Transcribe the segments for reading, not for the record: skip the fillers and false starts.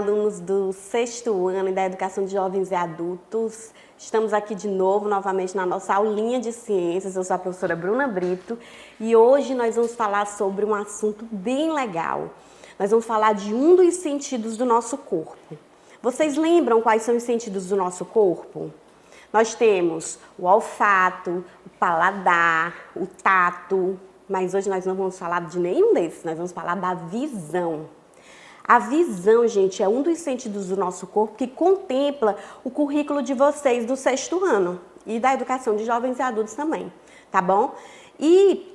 alunos do 6º ano da Educação de Jovens e Adultos. Estamos aqui de novo, novamente, na nossa aulinha de ciências. Eu sou a professora Bruna Brito e hoje nós vamos falar sobre um assunto bem legal. Nós vamos falar de um dos sentidos do nosso corpo. Vocês lembram quais são os sentidos do nosso corpo? Nós temos o olfato, o paladar, o tato, mas hoje nós não vamos falar de nenhum desses, nós vamos falar da visão. A visão, gente, é um dos sentidos do nosso corpo que contempla o currículo de vocês do 6º ano e da Educação de Jovens e Adultos também, tá bom? E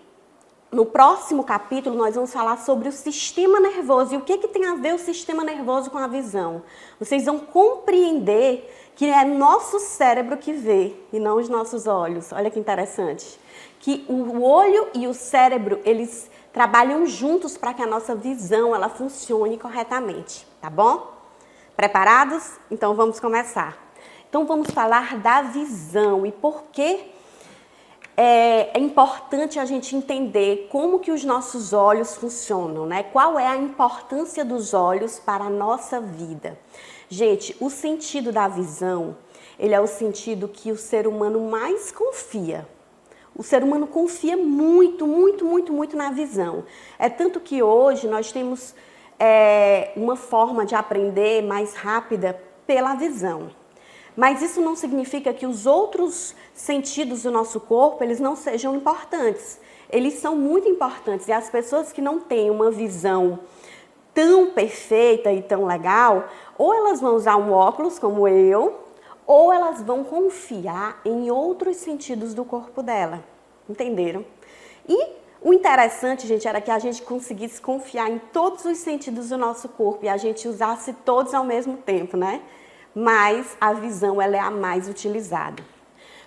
no próximo capítulo nós vamos falar sobre o sistema nervoso e o que tem a ver o sistema nervoso com a visão. Vocês vão compreender que é nosso cérebro que vê e não os nossos olhos. Olha que interessante. Que o olho e o cérebro, eles trabalham juntos para que a nossa visão ela funcione corretamente, tá bom? Preparados? Então vamos começar. Então vamos falar da visão e por que é importante a gente entender como que os nossos olhos funcionam, né? Qual é a importância dos olhos para a nossa vida? Gente, o sentido da visão, ele é o sentido que o ser humano mais confia. O ser humano confia muito na visão. É tanto que hoje nós temos uma forma de aprender mais rápida pela visão. Mas isso não significa que os outros sentidos do nosso corpo, eles não sejam importantes. Eles são muito importantes e as pessoas que não têm uma visão tão perfeita e tão legal, ou elas vão usar um óculos como eu, ou elas vão confiar em outros sentidos do corpo dela. Entenderam? E o interessante, gente, era que a gente conseguisse confiar em todos os sentidos do nosso corpo e a gente usasse todos ao mesmo tempo, né? Mas a visão, ela é a mais utilizada.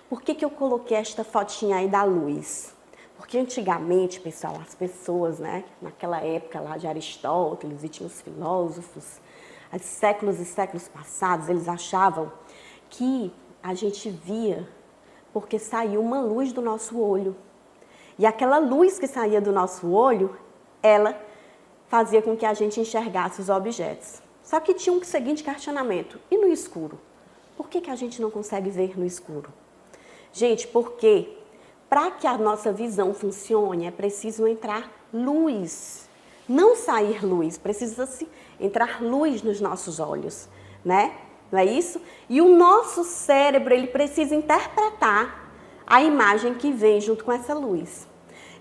Por que eu coloquei esta fotinha aí da luz? Porque antigamente, pessoal, as pessoas, né, naquela época lá de Aristóteles e tinha os filósofos, há séculos e séculos passados, eles achavam que a gente via porque saía uma luz do nosso olho. E aquela luz que saía do nosso olho, ela fazia com que a gente enxergasse os objetos. Só que tinha um seguinte questionamento, e no escuro? Por que a gente não consegue ver no escuro? Gente, porque para que a nossa visão funcione, é preciso entrar luz. Não sair luz, precisa-se entrar luz nos nossos olhos, né? Não é isso? E o nosso cérebro, ele precisa interpretar a imagem que vem junto com essa luz.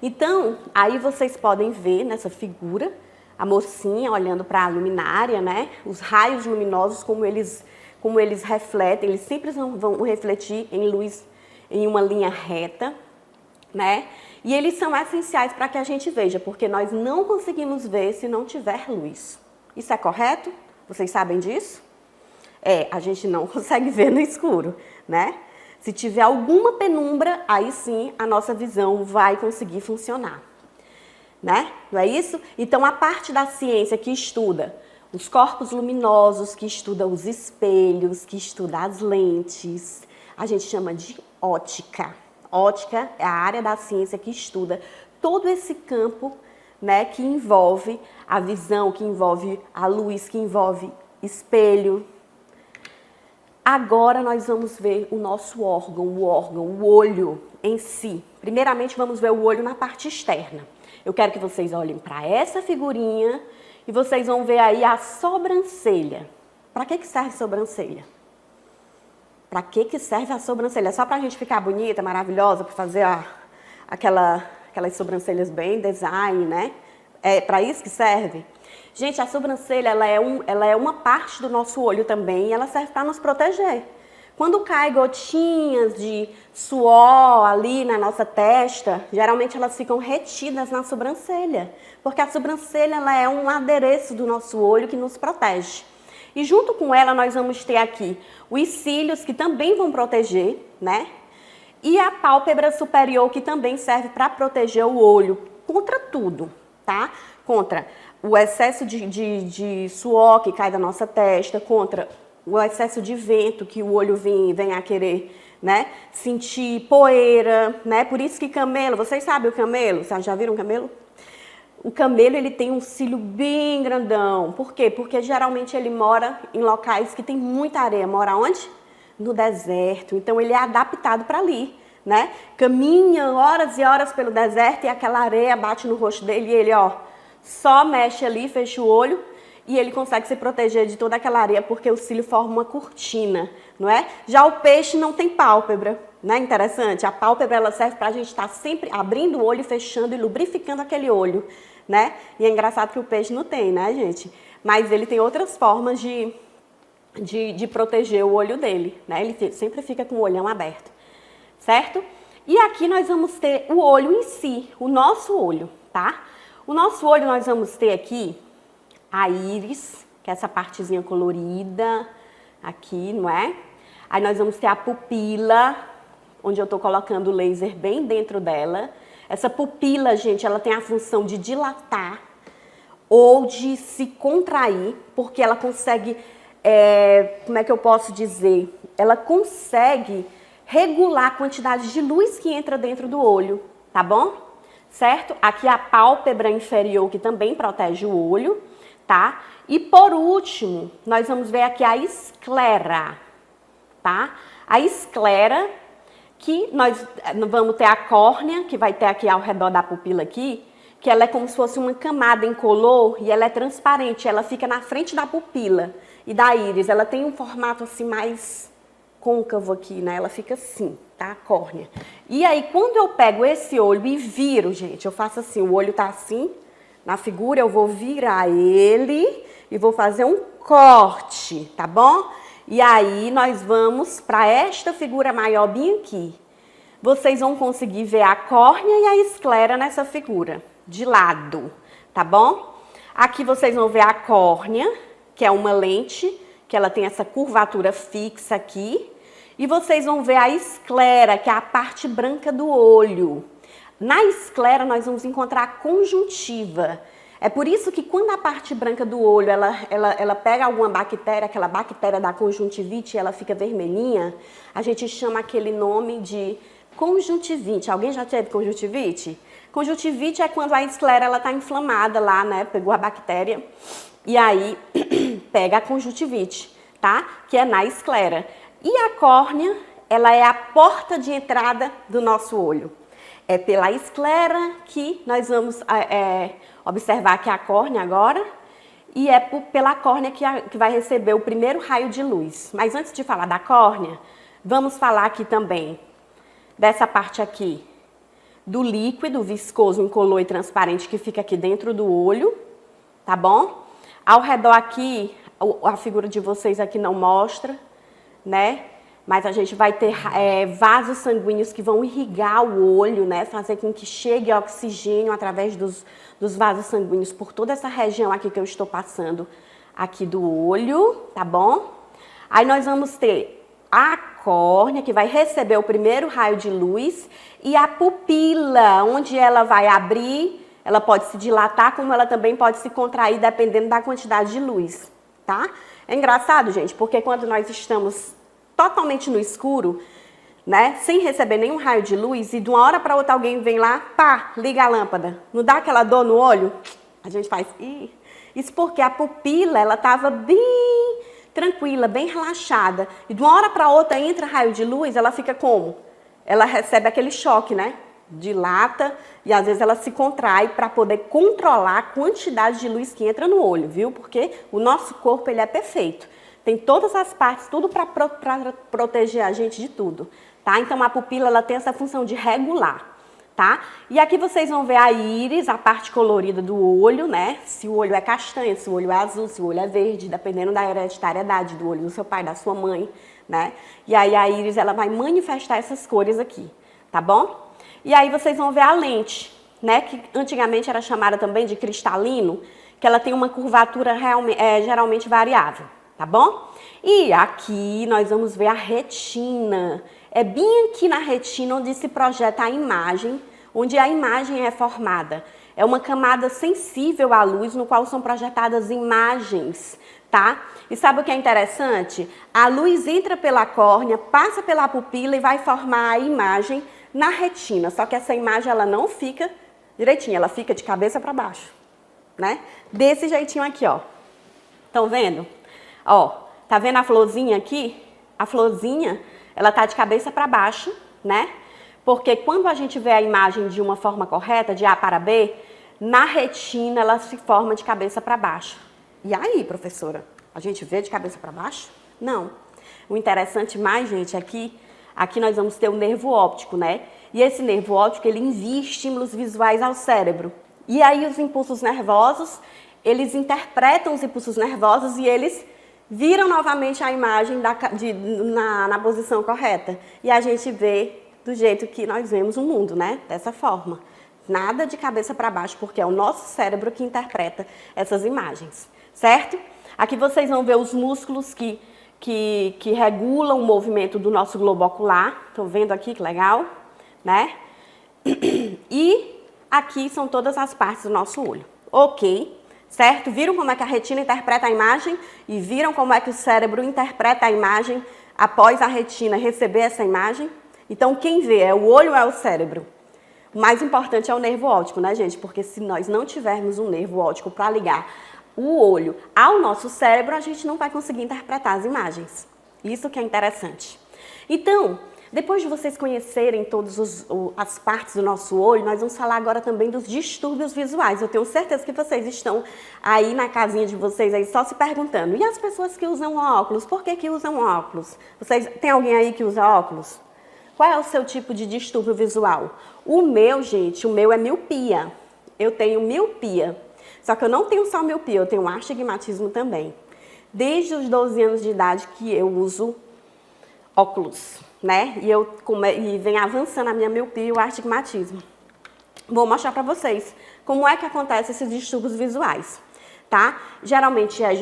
Então, aí vocês podem ver nessa figura, a mocinha olhando para a luminária, né? Os raios luminosos, como eles refletem, eles sempre vão refletir em luz em uma linha reta, né? E eles são essenciais para que a gente veja, porque nós não conseguimos ver se não tiver luz. Isso é correto? Vocês sabem disso? A gente não consegue ver no escuro, né? Se tiver alguma penumbra, aí sim a nossa visão vai conseguir funcionar, né? Não é isso? Então, a parte da ciência que estuda os corpos luminosos, que estuda os espelhos, que estuda as lentes, a gente chama de ótica. Ótica é a área da ciência que estuda todo esse campo, né, que envolve a visão, que envolve a luz, que envolve espelho. Agora nós vamos ver o nosso órgão, o olho em si. Primeiramente vamos ver o olho na parte externa. Eu quero que vocês olhem para essa figurinha e vocês vão ver aí a sobrancelha. Para que serve a sobrancelha? Para que serve a sobrancelha? Só para a gente ficar bonita, maravilhosa, para fazer aquelas sobrancelhas bem design, né? É para isso que serve? Gente, a sobrancelha ela é uma parte do nosso olho também e ela serve para nos proteger. Quando cai gotinhas de suor ali na nossa testa, geralmente elas ficam retidas na sobrancelha, porque a sobrancelha ela é um adereço do nosso olho que nos protege. E junto com ela nós vamos ter aqui os cílios, que também vão proteger, né? E a pálpebra superior, que também serve para proteger o olho contra tudo, tá? Contra o excesso de suor que cai da nossa testa, contra o excesso de vento que o olho vem a querer, né? Sentir poeira, né? Por isso que camelo, vocês sabem o camelo? Vocês já viram o camelo? o camelo ele tem um cílio bem grandão. Por quê? Porque geralmente ele mora em locais que tem muita areia. Mora onde? No deserto. Então ele é adaptado para ali, né? Caminha horas e horas pelo deserto e aquela areia bate no rosto dele e ele, ó, só mexe ali, fecha o olho e ele consegue se proteger de toda aquela areia porque o cílio forma uma cortina, não é? Já o peixe não tem pálpebra, né? Interessante. A pálpebra ela serve para a gente estar sempre abrindo o olho, fechando e lubrificando aquele olho, né? E é engraçado que o peixe não tem, né, gente? Mas ele tem outras formas de proteger o olho dele, né? Ele sempre fica com o olhão aberto, certo? E aqui nós vamos ter o olho em si, o nosso olho, tá? O nosso olho nós vamos ter aqui a íris, que é essa partezinha colorida aqui, não é? Aí nós vamos ter a pupila, onde eu tô colocando o laser bem dentro dela. Essa pupila, gente, ela tem a função de dilatar ou de se contrair, porque ela consegue, como é que eu posso dizer? Ela consegue regular a quantidade de luz que entra dentro do olho, tá bom? Certo? Aqui a pálpebra inferior, que também protege o olho, tá? E por último, nós vamos ver aqui a esclera, tá? A esclera, que nós vamos ter a córnea, que vai ter aqui ao redor da pupila aqui, que ela é como se fosse uma camada incolor e ela é transparente, ela fica na frente da pupila e da íris. Ela tem um formato assim mais côncavo aqui, né? Ela fica assim, tá? A córnea. E aí, quando eu pego esse olho e viro, gente, eu faço assim, o olho tá assim, na figura, eu vou virar ele e vou fazer um corte, tá bom? E aí, nós vamos para esta figura maior bem aqui. Vocês vão conseguir ver a córnea e a esclera nessa figura, de lado, tá bom? Aqui vocês vão ver a córnea, que é uma lente, que ela tem essa curvatura fixa aqui. E vocês vão ver a esclera, que é a parte branca do olho. Na esclera, nós vamos encontrar a conjuntiva. É por isso que quando a parte branca do olho, ela pega alguma bactéria, aquela bactéria da conjuntivite, ela fica vermelhinha, a gente chama aquele nome de conjuntivite. Alguém já teve conjuntivite? Conjuntivite é quando a esclera ela está inflamada lá, né? Pegou a bactéria e aí pega a conjuntivite, tá? Que é na esclera. E a córnea, ela é a porta de entrada do nosso olho. É pela esclera que nós vamos observar aqui a córnea agora. E é pela córnea que vai receber o primeiro raio de luz. Mas antes de falar da córnea, vamos falar aqui também dessa parte aqui. Do líquido viscoso, incolor e transparente que fica aqui dentro do olho. Tá bom? Ao redor aqui, a figura de vocês aqui não mostra, né? Mas a gente vai ter vasos sanguíneos que vão irrigar o olho, né? Fazer com que chegue oxigênio através dos vasos sanguíneos por toda essa região aqui que eu estou passando aqui do olho, tá bom? Aí nós vamos ter a córnea, que vai receber o primeiro raio de luz, e a pupila, onde ela vai abrir, ela pode se dilatar, como ela também pode se contrair, dependendo da quantidade de luz, tá? É engraçado, gente, porque quando nós estamos totalmente no escuro, né, sem receber nenhum raio de luz, e de uma hora para outra alguém vem lá, pá, liga a lâmpada, não dá aquela dor no olho? A gente faz, ih. Isso porque a pupila, ela estava bem tranquila, bem relaxada, e de uma hora para outra entra raio de luz, ela fica como? Ela recebe aquele choque, né? Dilata e às vezes ela se contrai para poder controlar a quantidade de luz que entra no olho, viu? Porque o nosso corpo ele é perfeito. Tem todas as partes, tudo para proteger a gente de tudo, tá? Então a pupila ela tem essa função de regular, tá? E aqui vocês vão ver a íris, a parte colorida do olho, né? Se o olho é castanho, se o olho é azul, se o olho é verde, dependendo da hereditariedade do olho do seu pai, da sua mãe, né? E aí a íris ela vai manifestar essas cores aqui, tá bom? E aí vocês vão ver a lente, né? Que antigamente era chamada também de cristalino, que ela tem uma curvatura geralmente variável, tá bom? E aqui nós vamos ver a retina. É bem aqui na retina onde se projeta a imagem, onde a imagem é formada. É uma camada sensível à luz, no qual são projetadas imagens, tá? E sabe o que é interessante? A luz entra pela córnea, passa pela pupila e vai formar a imagem na retina. Só que essa imagem ela não fica direitinho, ela fica de cabeça para baixo, né? Desse jeitinho aqui, ó. Estão vendo? Ó, tá vendo a florzinha aqui? A florzinha, ela tá de cabeça para baixo, né? Porque quando a gente vê a imagem de uma forma correta, de A para B, na retina ela se forma de cabeça para baixo. E aí, professora, a gente vê de cabeça para baixo? Não. O interessante mais, gente, aqui nós vamos ter o nervo óptico, né? E esse nervo óptico, ele envia estímulos visuais ao cérebro. E aí os impulsos nervosos, eles interpretam os impulsos nervosos e eles viram novamente a imagem na posição correta. E a gente vê do jeito que nós vemos o mundo, né? Dessa forma. Nada de cabeça para baixo, porque é o nosso cérebro que interpreta essas imagens, certo? Aqui vocês vão ver os músculos que regulam o movimento do nosso globo ocular. Estão vendo aqui que legal, né? E aqui são todas as partes do nosso olho. Ok, certo? Viram como é que a retina interpreta a imagem? E viram como é que o cérebro interpreta a imagem após a retina receber essa imagem? Então, quem vê é o olho ou é o cérebro? O mais importante é o nervo óptico, né, gente? Porque se nós não tivermos um nervo óptico para ligar o olho ao nosso cérebro, a gente não vai conseguir interpretar as imagens. Isso que é interessante. Então, depois de vocês conhecerem todas as partes do nosso olho, nós vamos falar agora também dos distúrbios visuais. Eu tenho certeza que vocês estão aí na casinha de vocês aí só se perguntando. E as pessoas que usam óculos? Por que usam óculos? Tem alguém aí que usa óculos? Qual é o seu tipo de distúrbio visual? O meu, gente, o meu é miopia. Eu tenho miopia. Só que eu não tenho só miopia, eu tenho astigmatismo também. Desde os 12 anos de idade que eu uso óculos, né? E vem avançando a minha miopia e o astigmatismo. Vou mostrar para vocês como é que acontecem esses distúrbios visuais, tá? Geralmente é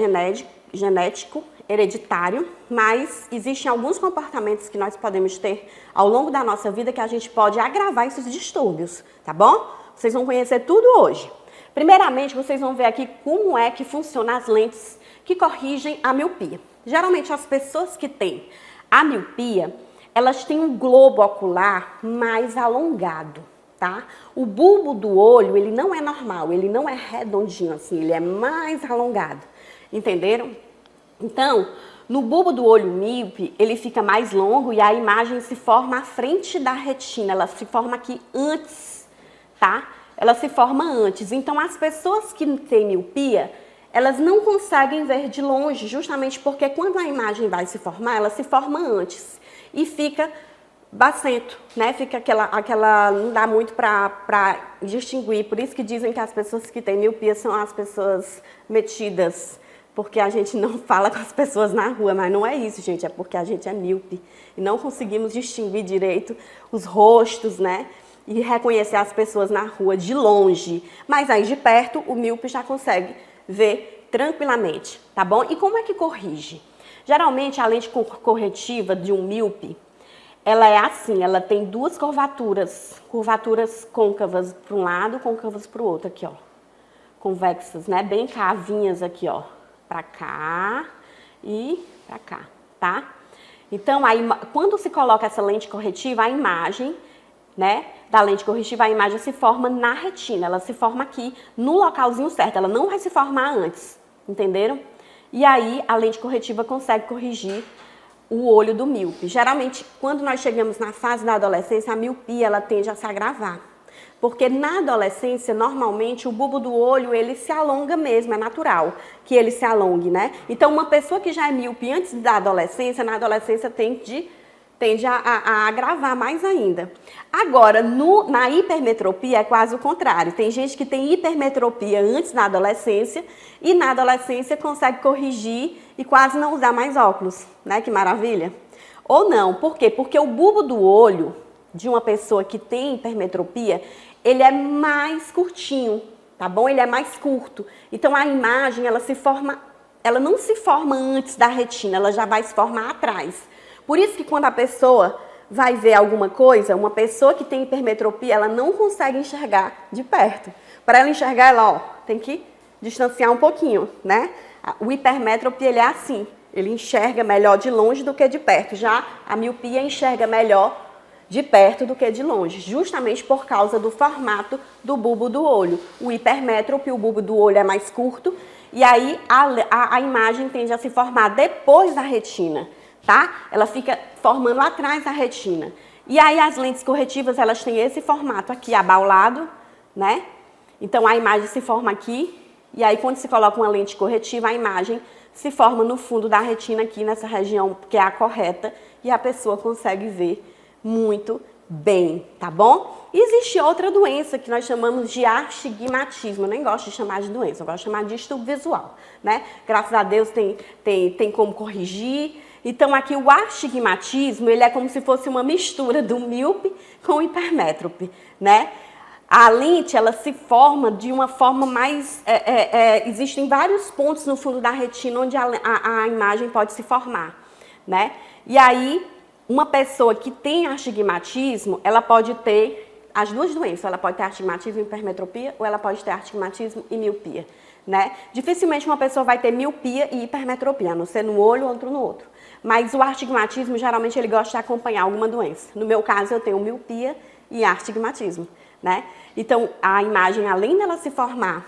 genético, hereditário, mas existem alguns comportamentos que nós podemos ter ao longo da nossa vida que a gente pode agravar esses distúrbios, tá bom? Vocês vão conhecer tudo hoje. Primeiramente, vocês vão ver aqui como é que funcionam as lentes que corrigem a miopia. Geralmente, as pessoas que têm a miopia, elas têm um globo ocular mais alongado, tá? O bulbo do olho, ele não é normal, ele não é redondinho assim, ele é mais alongado, entenderam? Então, no bulbo do olho míope, ele fica mais longo e a imagem se forma à frente da retina, ela se forma aqui antes, tá? Ela se forma antes. Então, as pessoas que têm miopia, elas não conseguem ver de longe, justamente porque quando a imagem vai se formar, ela se forma antes e fica bacento, né? Fica aquela não dá muito para distinguir. Por isso que dizem que as pessoas que têm miopia são as pessoas metidas, porque a gente não fala com as pessoas na rua, mas não é isso, gente, é porque a gente é míope e não conseguimos distinguir direito os rostos, né? E reconhecer as pessoas na rua de longe. Mas aí de perto, o míope já consegue ver tranquilamente, tá bom? E como é que corrige? Geralmente, a lente corretiva de um míope, ela é assim, ela tem duas curvaturas côncavas para um lado, côncavas para o outro, aqui, ó. Convexas, né? Bem cavinhas aqui, ó. Para cá e para cá, tá? Então, aí, quando se coloca essa lente corretiva, a imagem, né, da lente corretiva, a imagem se forma na retina, ela se forma aqui no localzinho certo, ela não vai se formar antes, entenderam? E aí a lente corretiva consegue corrigir o olho do míope. Geralmente, quando nós chegamos na fase da adolescência, a miopia ela tende a se agravar. Porque na adolescência, normalmente, o bulbo do olho, ele se alonga mesmo, é natural que ele se alongue, né? Então, uma pessoa que já é míope antes da adolescência, na adolescência tende a agravar mais ainda. Agora, na hipermetropia é quase o contrário. Tem gente que tem hipermetropia antes da adolescência e na adolescência consegue corrigir e quase não usar mais óculos, né? Que maravilha. Ou não, por quê? Porque o bulbo do olho de uma pessoa que tem hipermetropia, ele é mais curtinho, tá bom? Ele é mais curto. Então, a imagem, ela não se forma antes da retina, ela já vai se formar atrás. Por isso que quando a pessoa vai ver alguma coisa, uma pessoa que tem hipermetropia, ela não consegue enxergar de perto. Para ela enxergar, ela, ó, tem que distanciar um pouquinho, né? O hipermétrope, ele é assim, ele enxerga melhor de longe do que de perto. Já a miopia enxerga melhor de perto do que de longe, justamente por causa do formato do bulbo do olho. O hipermétrope, o bulbo do olho é mais curto, e aí a imagem tende a se formar depois da retina, tá? Ela fica formando atrás da retina. E aí as lentes corretivas, elas têm esse formato aqui, abaulado, né? Então a imagem se forma aqui, e aí quando se coloca uma lente corretiva, a imagem se forma no fundo da retina aqui, nessa região que é a correta, e a pessoa consegue ver muito bem, tá bom? Existe outra doença que nós chamamos de astigmatismo. Eu nem gosto de chamar de doença, eu gosto de chamar de distúrbio visual, né? Graças a Deus tem como corrigir. Então aqui o astigmatismo, ele é como se fosse uma mistura do míope com o hipermétrope, né? A lente, ela se forma de uma forma mais... existem vários pontos no fundo da retina onde a imagem pode se formar, né? E aí, uma pessoa que tem astigmatismo, ela pode ter as duas doenças. Ela pode ter astigmatismo e hipermetropia, ou ela pode ter astigmatismo e miopia, né? Dificilmente uma pessoa vai ter miopia e hipermetropia, a não ser no olho ou outro no outro. Mas o astigmatismo, geralmente, ele gosta de acompanhar alguma doença. No meu caso, eu tenho miopia e astigmatismo, né? Então, a imagem, além dela se formar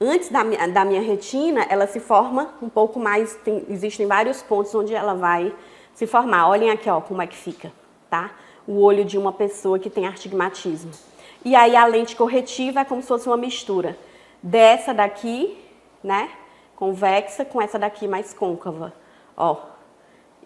antes da minha retina, ela se forma um pouco mais, existem vários pontos onde ela vai se formar. Olhem aqui, ó, como é que fica, tá? O olho de uma pessoa que tem astigmatismo. E aí a lente corretiva é como se fosse uma mistura dessa daqui, né, convexa, com essa daqui mais côncava, ó.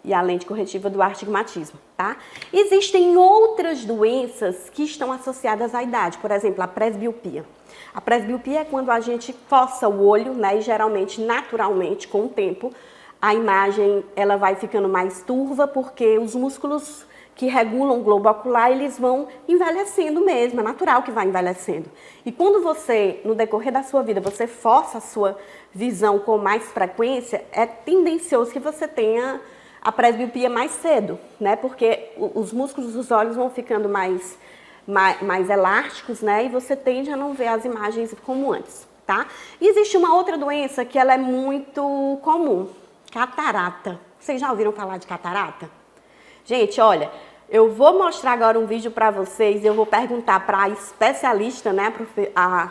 E a lente corretiva do astigmatismo, tá? Existem outras doenças que estão associadas à idade, por exemplo, a presbiopia. A presbiopia é quando a gente força o olho, né, e geralmente, naturalmente, com o tempo, a imagem ela vai ficando mais turva, porque os músculos que regulam o globo ocular, eles vão envelhecendo mesmo, é natural que vai envelhecendo. E quando você, no decorrer da sua vida, você força a sua visão com mais frequência, é tendencioso que você tenha a presbiopia mais cedo, né? Porque os músculos dos olhos vão ficando mais elásticos, né? E você tende a não ver as imagens como antes, tá? E existe uma outra doença que ela é muito comum, catarata. Vocês já ouviram falar de catarata? Gente, olha, eu vou mostrar agora um vídeo para vocês, eu vou perguntar para a especialista, né, a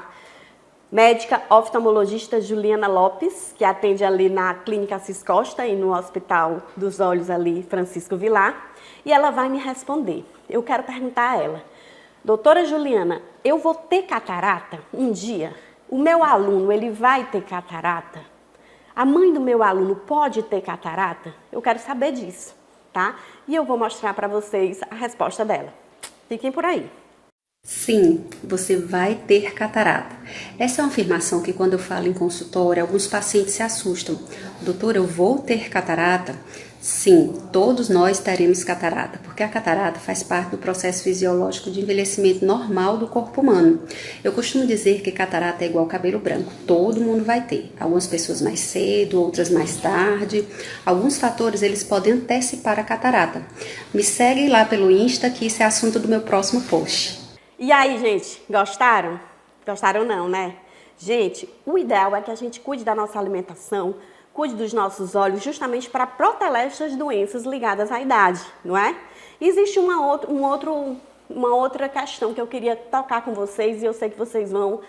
médica oftalmologista Juliana Lopes, que atende ali na Clínica Assis Costa e no Hospital dos Olhos ali, Francisco Vilar, e ela vai me responder. Eu quero perguntar a ela, doutora Juliana, eu vou ter catarata um dia? O meu aluno, ele vai ter catarata? A mãe do meu aluno pode ter catarata? Eu quero saber disso, tá? E eu vou mostrar para vocês a resposta dela. Fiquem por aí. Sim, você vai ter catarata. Essa é uma afirmação que quando eu falo em consultório, alguns pacientes se assustam. Doutor, eu vou ter catarata? Sim, todos nós teremos catarata, porque a catarata faz parte do processo fisiológico de envelhecimento normal do corpo humano. Eu costumo dizer que catarata é igual cabelo branco, todo mundo vai ter. Algumas pessoas mais cedo, outras mais tarde. Alguns fatores eles podem antecipar a catarata. Me segue lá pelo Insta que isso é assunto do meu próximo post. E aí, gente, gostaram? Gostaram não, né? Gente, o ideal é que a gente cuide da nossa alimentação, cuide dos nossos olhos, justamente para proteger essas doenças ligadas à idade, não é? Existe uma outra questão que eu queria tocar com vocês e eu sei que vocês vão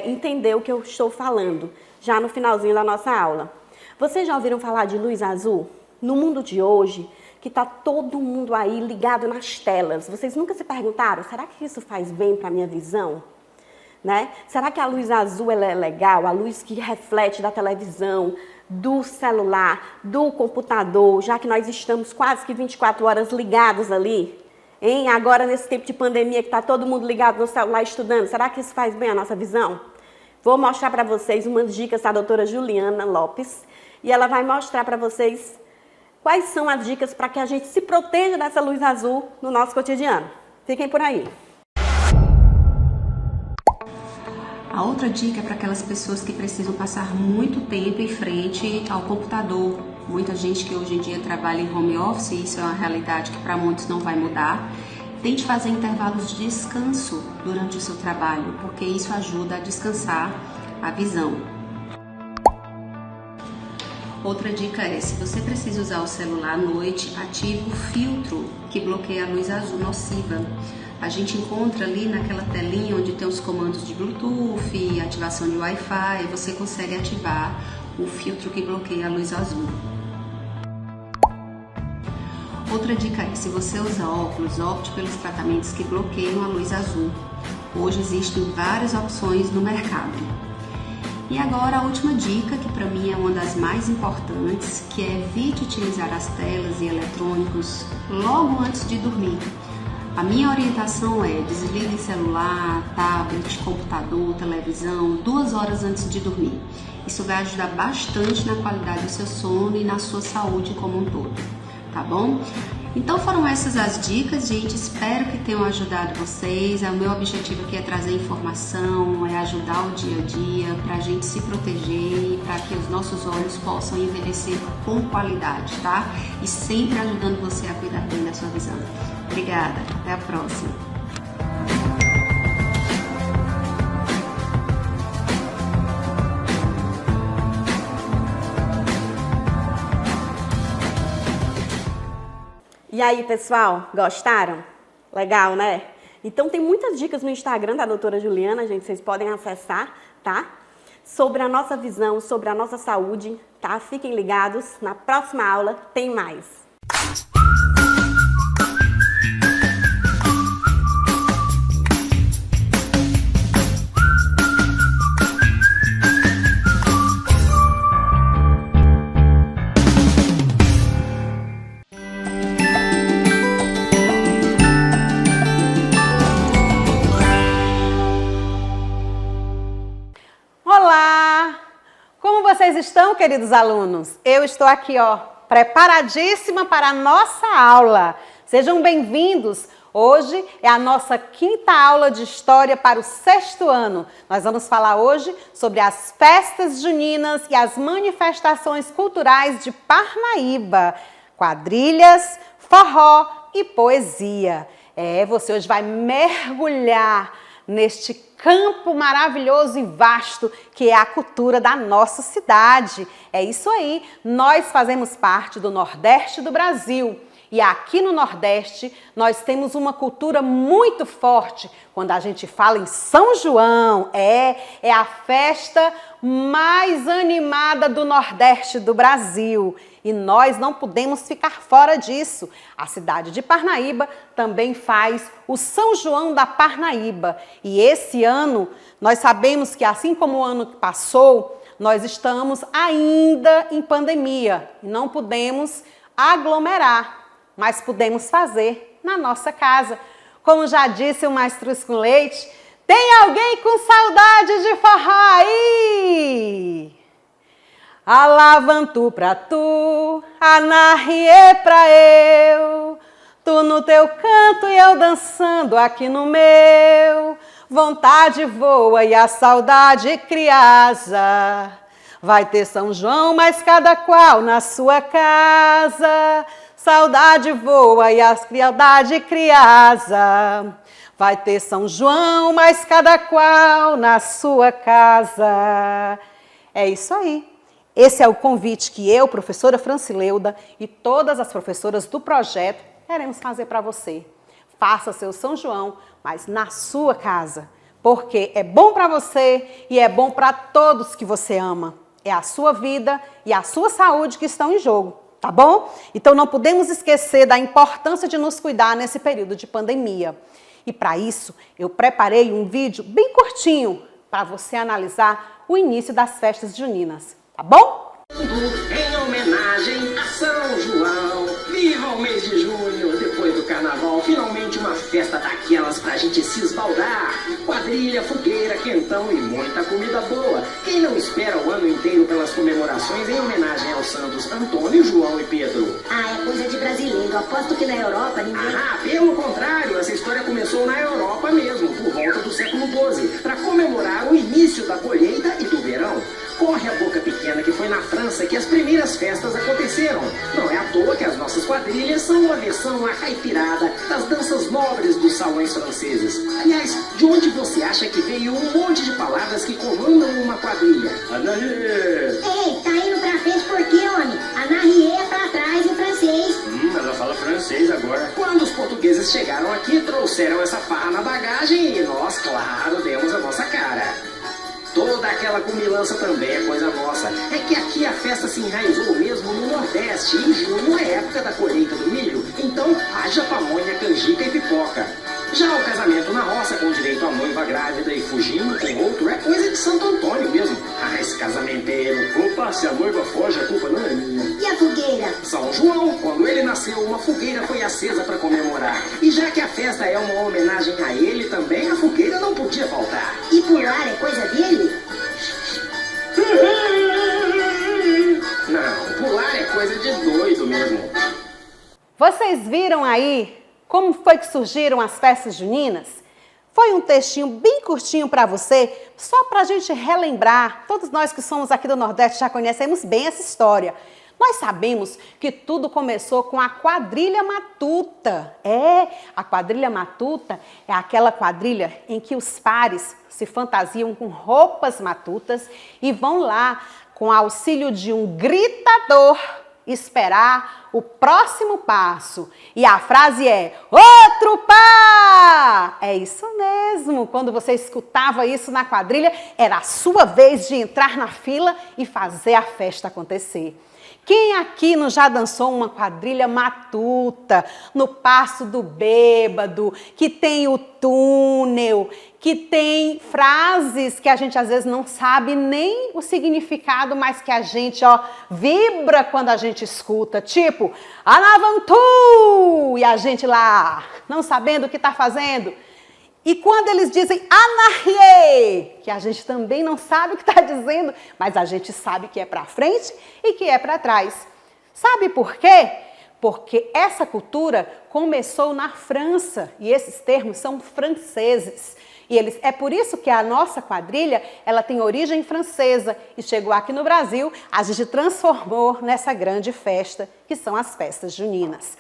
entender o que eu estou falando, já no finalzinho da nossa aula. Vocês já ouviram falar de luz azul? No mundo de hoje, que está todo mundo aí ligado nas telas. Vocês nunca se perguntaram, será que isso faz bem para a minha visão? Né? Será que a luz azul ela é legal? A luz que reflete da televisão, do celular, do computador, já que nós estamos quase que 24 horas ligados ali. Hein? Agora, nesse tempo de pandemia que está todo mundo ligado no celular estudando, será que isso faz bem à nossa visão? Vou mostrar para vocês umas dicas da doutora Juliana Lopes e ela vai mostrar para vocês quais são as dicas para que a gente se proteja dessa luz azul no nosso cotidiano. Fiquem por aí. A outra dica é para aquelas pessoas que precisam passar muito tempo em frente ao computador. Muita gente que hoje em dia trabalha em home office, isso é uma realidade que para muitos não vai mudar. Tente fazer intervalos de descanso durante o seu trabalho, porque isso ajuda a descansar a visão. Outra dica é, se você precisa usar o celular à noite, ative o filtro que bloqueia a luz azul nociva. A gente encontra ali naquela telinha onde tem os comandos de Bluetooth, ativação de Wi-Fi, e você consegue ativar o filtro que bloqueia a luz azul. Outra dica é, se você usa óculos, opte pelos tratamentos que bloqueiam a luz azul. Hoje existem várias opções no mercado. E agora a última dica, que para mim é uma das mais importantes, que é evite utilizar as telas e eletrônicos logo antes de dormir. A minha orientação é desligue celular, tablet, computador, televisão 2 horas antes de dormir. Isso vai ajudar bastante na qualidade do seu sono e na sua saúde como um todo, tá bom? Então foram essas as dicas, gente, espero que tenham ajudado vocês. O meu objetivo aqui é trazer informação, é ajudar o dia a dia, para a gente se proteger e para que os nossos olhos possam envelhecer com qualidade, tá? E sempre ajudando você a cuidar bem da sua visão. Obrigada, até a próxima. E aí, pessoal, gostaram? Legal, né? Então tem muitas dicas no Instagram da doutora Juliana, gente, vocês podem acessar, tá? Sobre a nossa visão, sobre a nossa saúde, tá? Fiquem ligados, na próxima aula tem mais. Olá! Como vocês estão, queridos alunos? Eu estou aqui, ó, preparadíssima para a nossa aula. Sejam bem-vindos. Hoje é a nossa 5ª aula de História para o 6º ano. Nós vamos falar hoje sobre as festas juninas e as manifestações culturais de Parnaíba. Quadrilhas, forró e poesia. Você hoje vai mergulhar neste campo maravilhoso e vasto que é a cultura da nossa cidade. É isso aí, nós fazemos parte do Nordeste do Brasil. E aqui no Nordeste, nós temos uma cultura muito forte. Quando a gente fala em São João, é a festa mais animada do Nordeste do Brasil. E nós não podemos ficar fora disso. A cidade de Parnaíba também faz o São João da Parnaíba. E esse ano, nós sabemos que assim como o ano que passou, nós estamos ainda em pandemia. E não podemos aglomerar, mas podemos fazer na nossa casa. Como já disse o Mastruz com Leite, tem alguém com saudade de forró aí? Alavantu pra tu, anarriê pra eu, tu no teu canto e eu dançando aqui no meu. Vontade voa e a saudade criasa. Vai ter São João, mas cada qual na sua casa. Saudade voa e a saudade criasa. Vai ter São João, mas cada qual na sua casa. É isso aí. Esse é o convite que eu, professora Francileuda, e todas as professoras do projeto queremos fazer para você. Faça seu São João, mas na sua casa, porque é bom para você e é bom para todos que você ama. É a sua vida e a sua saúde que estão em jogo, tá bom? Então não podemos esquecer da importância de nos cuidar nesse período de pandemia. E para isso, eu preparei um vídeo bem curtinho para você analisar o início das festas juninas. Tá bom? Em homenagem a São João, viva o mês de junho, depois do carnaval, finalmente uma festa daquelas pra gente se esbaldar. Quadrilha, fogueira, quentão e muita comida boa. Quem não espera o ano inteiro pelas comemorações em homenagem aos santos Antônio, João e Pedro? É coisa de brasileiro, aposto que na Europa ninguém... Pelo contrário, essa história começou na Europa mesmo, por volta do século XII, para comemorar o início da colheita e do verão. Corre a boca pequena que foi na França que as primeiras festas aconteceram. Não é à toa que as nossas quadrilhas são uma versão acaipirada das danças nobres dos salões franceses. Aliás, de onde você acha que veio um monte de palavras que comandam uma quadrilha? Ei, tá indo pra frente por quê, homem? Anarriê é pra trás em francês. Ela fala francês agora. Quando os portugueses chegaram aqui, trouxeram essa farra na bagagem e nós, claro, demos a nossa cara. Toda aquela comilança também é coisa nossa. É que aqui a festa se enraizou mesmo no Nordeste. Em junho é época da colheita do milho, então haja pamonha, canjica e pipoca. Já o casamento na roça, com direito à noiva grávida e fugindo com outro, é coisa de Santo Antônio mesmo. Ah, esse casamenteiro. Opa, se a noiva foge, a culpa não é minha. E a fogueira? São João, quando ele nasceu, uma fogueira foi acesa para comemorar. E já que a festa é uma homenagem a ele também, a fogueira não podia faltar. E pular é coisa dele? Não, pular é coisa de doido mesmo. Vocês viram aí como foi que surgiram as festas juninas? Foi um textinho bem curtinho para você, só para a gente relembrar. Todos nós que somos aqui do Nordeste já conhecemos bem essa história. Nós sabemos que tudo começou com a quadrilha matuta. A quadrilha matuta é aquela quadrilha em que os pares se fantasiam com roupas matutas e vão lá, com auxílio de um gritador, esperar o próximo passo. E a frase é: outro par! É isso mesmo. Quando você escutava isso na quadrilha, era a sua vez de entrar na fila e fazer a festa acontecer. Quem aqui não já dançou uma quadrilha matuta, no Passo do Bêbado, que tem o túnel, que tem frases que a gente às vezes não sabe nem o significado, mas que a gente vibra quando a gente escuta, tipo, Anavantu! E a gente lá, não sabendo o que está fazendo. E quando eles dizem anarriê, que a gente também não sabe o que está dizendo, mas a gente sabe que é para frente e que é para trás. Sabe por quê? Porque essa cultura começou na França e esses termos são franceses. E é por isso que a nossa quadrilha ela tem origem francesa e chegou aqui no Brasil, a gente transformou nessa grande festa que são as festas juninas.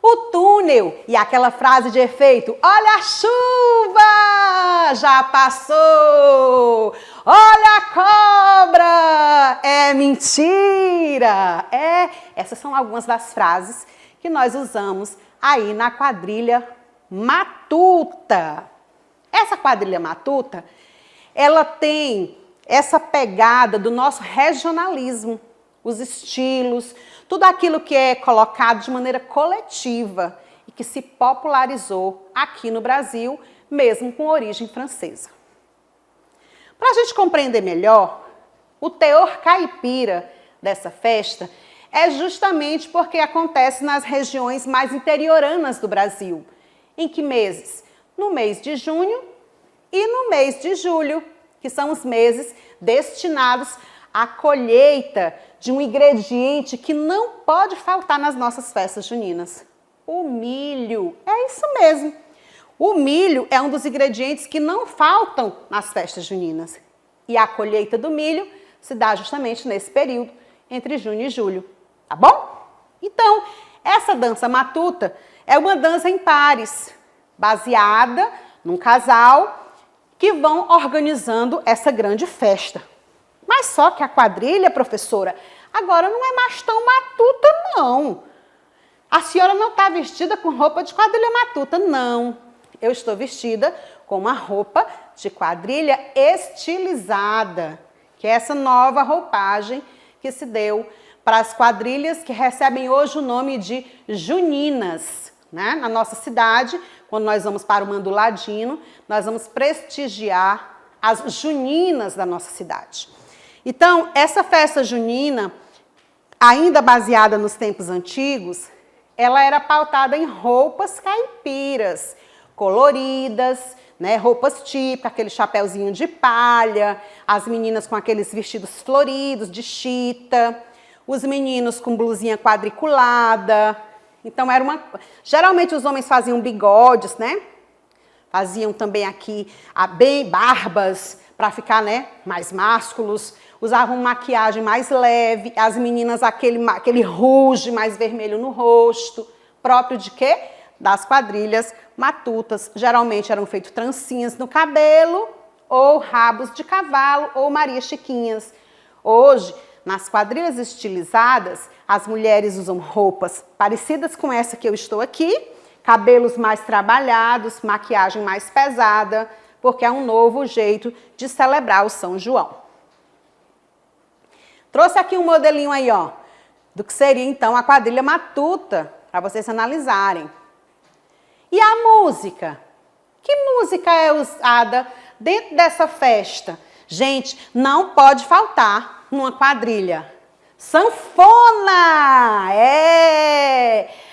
O túnel e aquela frase de efeito, olha a chuva, já passou, olha a cobra, é mentira. Essas são algumas das frases que nós usamos aí na quadrilha matuta. Essa quadrilha matuta, ela tem essa pegada do nosso regionalismo, os estilos, tudo aquilo que é colocado de maneira coletiva e que se popularizou aqui no Brasil, mesmo com origem francesa. Para a gente compreender melhor, o teor caipira dessa festa é justamente porque acontece nas regiões mais interioranas do Brasil. Em que meses? No mês de junho e no mês de julho, que são os meses destinados à colheita de um ingrediente que não pode faltar nas nossas festas juninas. O milho. É isso mesmo. O milho é um dos ingredientes que não faltam nas festas juninas. E a colheita do milho se dá justamente nesse período, entre junho e julho. Tá bom? Então, essa dança matuta é uma dança em pares, baseada num casal que vão organizando essa grande festa. Mas só que a quadrilha, professora, agora não é mais tão matuta, não. A senhora não está vestida com roupa de quadrilha matuta, não. Eu estou vestida com uma roupa de quadrilha estilizada, que é essa nova roupagem que se deu para as quadrilhas que recebem hoje o nome de juninas. Né? Na nossa cidade, quando nós vamos para o Manduladino, nós vamos prestigiar as juninas da nossa cidade. Então, essa festa junina, ainda baseada nos tempos antigos, ela era pautada em roupas caipiras, coloridas, né? Roupas típicas, aquele chapéuzinho de palha, as meninas com aqueles vestidos floridos de chita, os meninos com blusinha quadriculada. Então, geralmente os homens faziam bigodes, né? Faziam também aqui bem barbas para ficar, né, mais másculos. Usavam maquiagem mais leve, as meninas aquele rouge mais vermelho no rosto, próprio de quê? Das quadrilhas matutas. Geralmente eram feitas trancinhas no cabelo, ou rabos de cavalo, ou Maria Chiquinhas. Hoje, nas quadrilhas estilizadas, as mulheres usam roupas parecidas com essa que eu estou aqui, cabelos mais trabalhados, maquiagem mais pesada, porque é um novo jeito de celebrar o São João. Trouxe aqui um modelinho aí, ó, do que seria então a quadrilha matuta, para vocês analisarem. E a música? Que música é usada dentro dessa festa? Gente, não pode faltar numa quadrilha. Sanfona!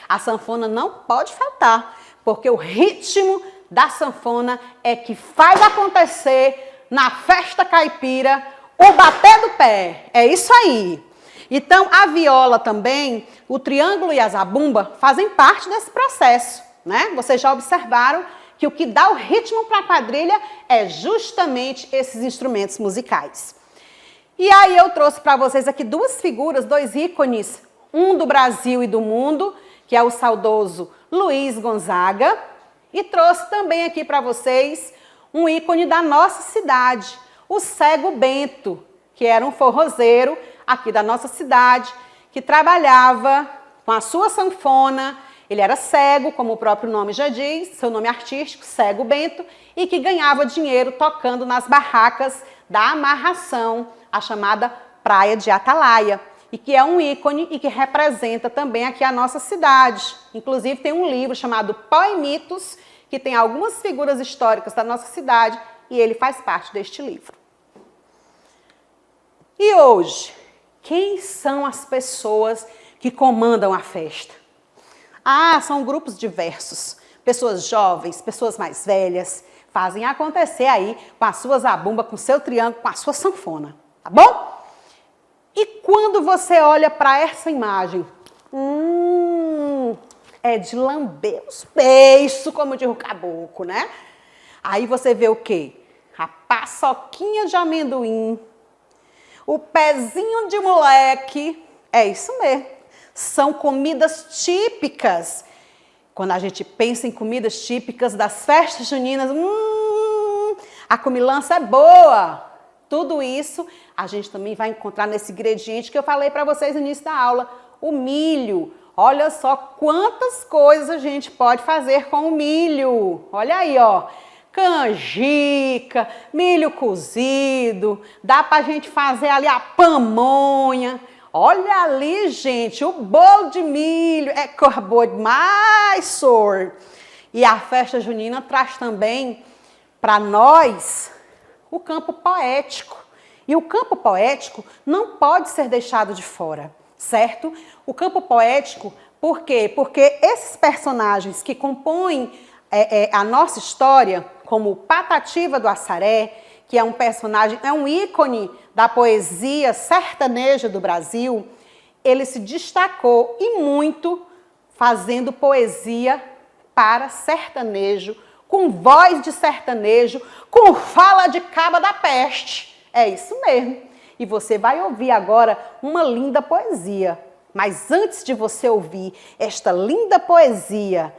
A sanfona não pode faltar, porque o ritmo da sanfona é que faz acontecer na festa caipira o bater do pé. É isso aí. Então, a viola também, o triângulo e a zabumba fazem parte desse processo, né? Vocês já observaram que o que dá o ritmo para a quadrilha é justamente esses instrumentos musicais. E aí eu trouxe para vocês aqui duas figuras, dois ícones, um do Brasil e do mundo, que é o saudoso Luiz Gonzaga, e trouxe também aqui para vocês um ícone da nossa cidade, o Cego Bento, que era um forrozeiro aqui da nossa cidade, que trabalhava com a sua sanfona. Ele era cego, como o próprio nome já diz, seu nome artístico, Cego Bento, e que ganhava dinheiro tocando nas barracas da amarração, a chamada Praia de Atalaia, e que é um ícone e que representa também aqui a nossa cidade. Inclusive tem um livro chamado Pó e Mitos, que tem algumas figuras históricas da nossa cidade, e ele faz parte deste livro. E hoje, quem são as pessoas que comandam a festa? São grupos diversos, pessoas jovens, pessoas mais velhas, fazem acontecer aí com as suas zabumba, com o seu triângulo, com a sua sanfona, tá bom? E quando você olha para essa imagem, é de lamber os beiços, como diz o caboclo, né? Aí você vê o quê? A paçoquinha de amendoim, o pezinho de moleque, é isso mesmo. São comidas típicas. Quando a gente pensa em comidas típicas das festas juninas, a comilança é boa. Tudo isso a gente também vai encontrar nesse ingrediente que eu falei para vocês no início da aula, o milho. Olha só quantas coisas a gente pode fazer com o milho. Olha aí, ó. Canjica, milho cozido, dá para a gente fazer ali a pamonha. Olha ali, gente, o bolo de milho é cor boa demais, senhor. E a festa junina traz também para nós o campo poético. E o campo poético não pode ser deixado de fora, certo? O campo poético, por quê? Porque esses personagens que compõem a nossa história, como o Patativa do Assaré, que é um personagem, é um ícone da poesia sertaneja do Brasil, ele se destacou e muito fazendo poesia para sertanejo, com voz de sertanejo, com fala de caba da peste. É isso mesmo. E você vai ouvir agora uma linda poesia. Mas antes de você ouvir esta linda poesia,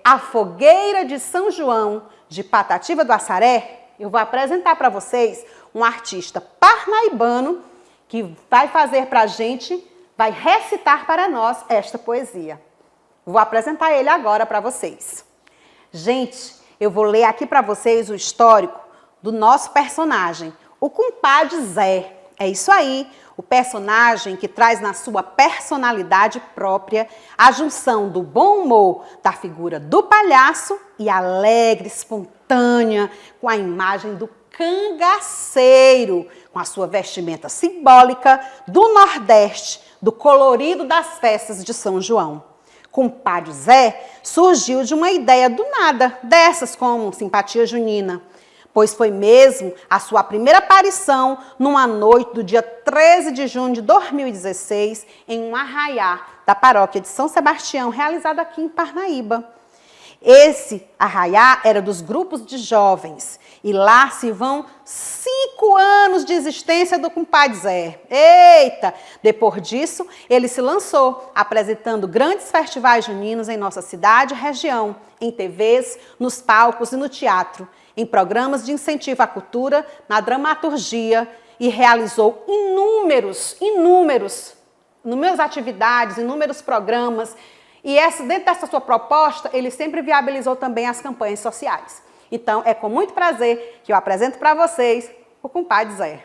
A Fogueira de São João, de Patativa do Assaré, eu vou apresentar para vocês um artista parnaibano que vai fazer para a gente, vai recitar para nós esta poesia. Vou apresentar ele agora para vocês. Gente, eu vou ler aqui para vocês o histórico do nosso personagem, o compadre Zé. É isso aí, o personagem que traz na sua personalidade própria a junção do bom humor da figura do palhaço e alegre, espontânea, com a imagem do cangaceiro, com a sua vestimenta simbólica do Nordeste, do colorido das festas de São João. Compadre Zé surgiu de uma ideia do nada, dessas como simpatia junina, pois foi mesmo a sua primeira aparição numa noite do dia 13 de junho de 2016 em um arraiá da paróquia de São Sebastião, realizado aqui em Parnaíba. Esse arraiá era dos grupos de jovens e lá se vão 5 anos de existência do compadre Zé. Eita! Depois disso, ele se lançou, apresentando grandes festivais juninos em nossa cidade e região, em TVs, nos palcos e no teatro, em programas de incentivo à cultura, na dramaturgia e realizou inúmeras atividades, inúmeros programas. E dentro dessa sua proposta, ele sempre viabilizou também as campanhas sociais. Então, é com muito prazer que eu apresento para vocês o compadre Zé.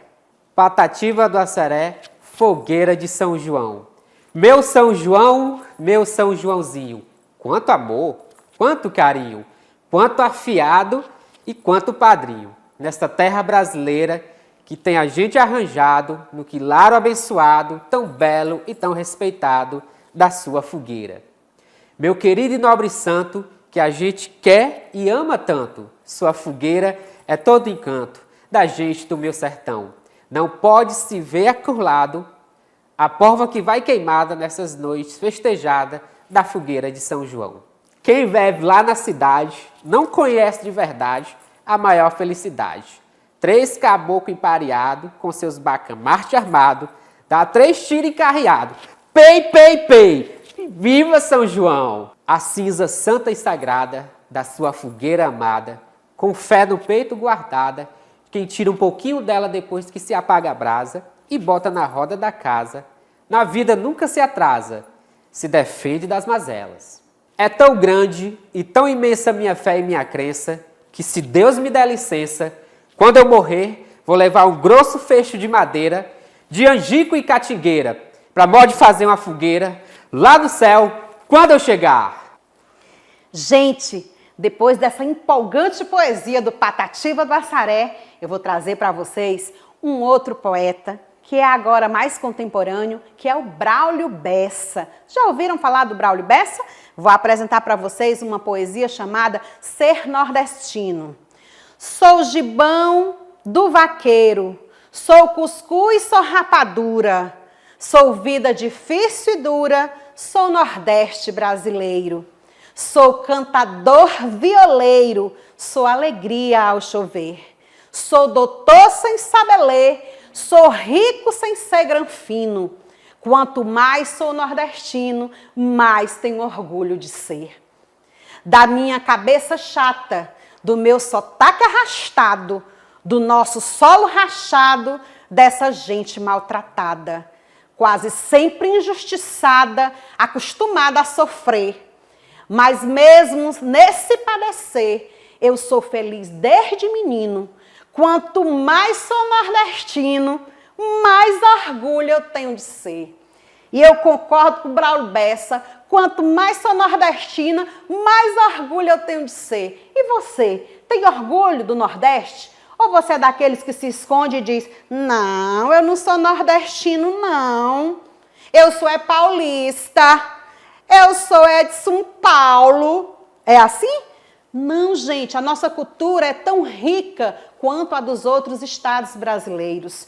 Patativa do Assaré, fogueira de São João. Meu São João, meu São Joãozinho. Quanto amor, quanto carinho, quanto afiado e quanto padrinho. Nesta terra brasileira que tem a gente arranjado no quilaro abençoado, tão belo e tão respeitado da sua fogueira. Meu querido e nobre santo, que a gente quer e ama tanto, sua fogueira é todo encanto da gente do meu sertão. Não pode se ver acurlado a porva que vai queimada nessas noites festejadas da fogueira de São João. Quem vive lá na cidade não conhece de verdade a maior felicidade. 3 caboclos empareados com seus bacamarte armado, dá 3 tiros encarreados. Pei, pei, pei! Viva São João! A cinza santa e sagrada da sua fogueira amada, com fé no peito guardada, quem tira um pouquinho dela depois que se apaga a brasa e bota na roda da casa, na vida nunca se atrasa, se defende das mazelas. É tão grande e tão imensa minha fé e minha crença, que se Deus me der licença, quando eu morrer, vou levar um grosso fecho de madeira, de angico e catingueira, para modo de fazer uma fogueira lá no céu, quando eu chegar. Gente, depois dessa empolgante poesia do Patativa do Assaré, eu vou trazer para vocês um outro poeta, que é agora mais contemporâneo, que é o Braulio Bessa. Já ouviram falar do Braulio Bessa? Vou apresentar para vocês uma poesia chamada Ser Nordestino. Sou gibão do vaqueiro, sou cuscuz, sou rapadura, sou vida difícil e dura, sou Nordeste brasileiro. Sou cantador violeiro, sou alegria ao chover. Sou doutor sem saber ler, sou rico sem ser granfino. Quanto mais sou nordestino, mais tenho orgulho de ser. Da minha cabeça chata, do meu sotaque arrastado, do nosso solo rachado, dessa gente maltratada, quase sempre injustiçada, acostumada a sofrer. Mas mesmo nesse padecer, eu sou feliz desde menino. Quanto mais sou nordestino, mais orgulho eu tenho de ser. E eu concordo com o Braulio Bessa, quanto mais sou nordestina, mais orgulho eu tenho de ser. E você, tem orgulho do Nordeste? Ou você é daqueles que se esconde e diz, não, eu não sou nordestino, não. Eu sou paulista. Eu sou de São Paulo. É assim? Não, gente, a nossa cultura é tão rica quanto a dos outros estados brasileiros.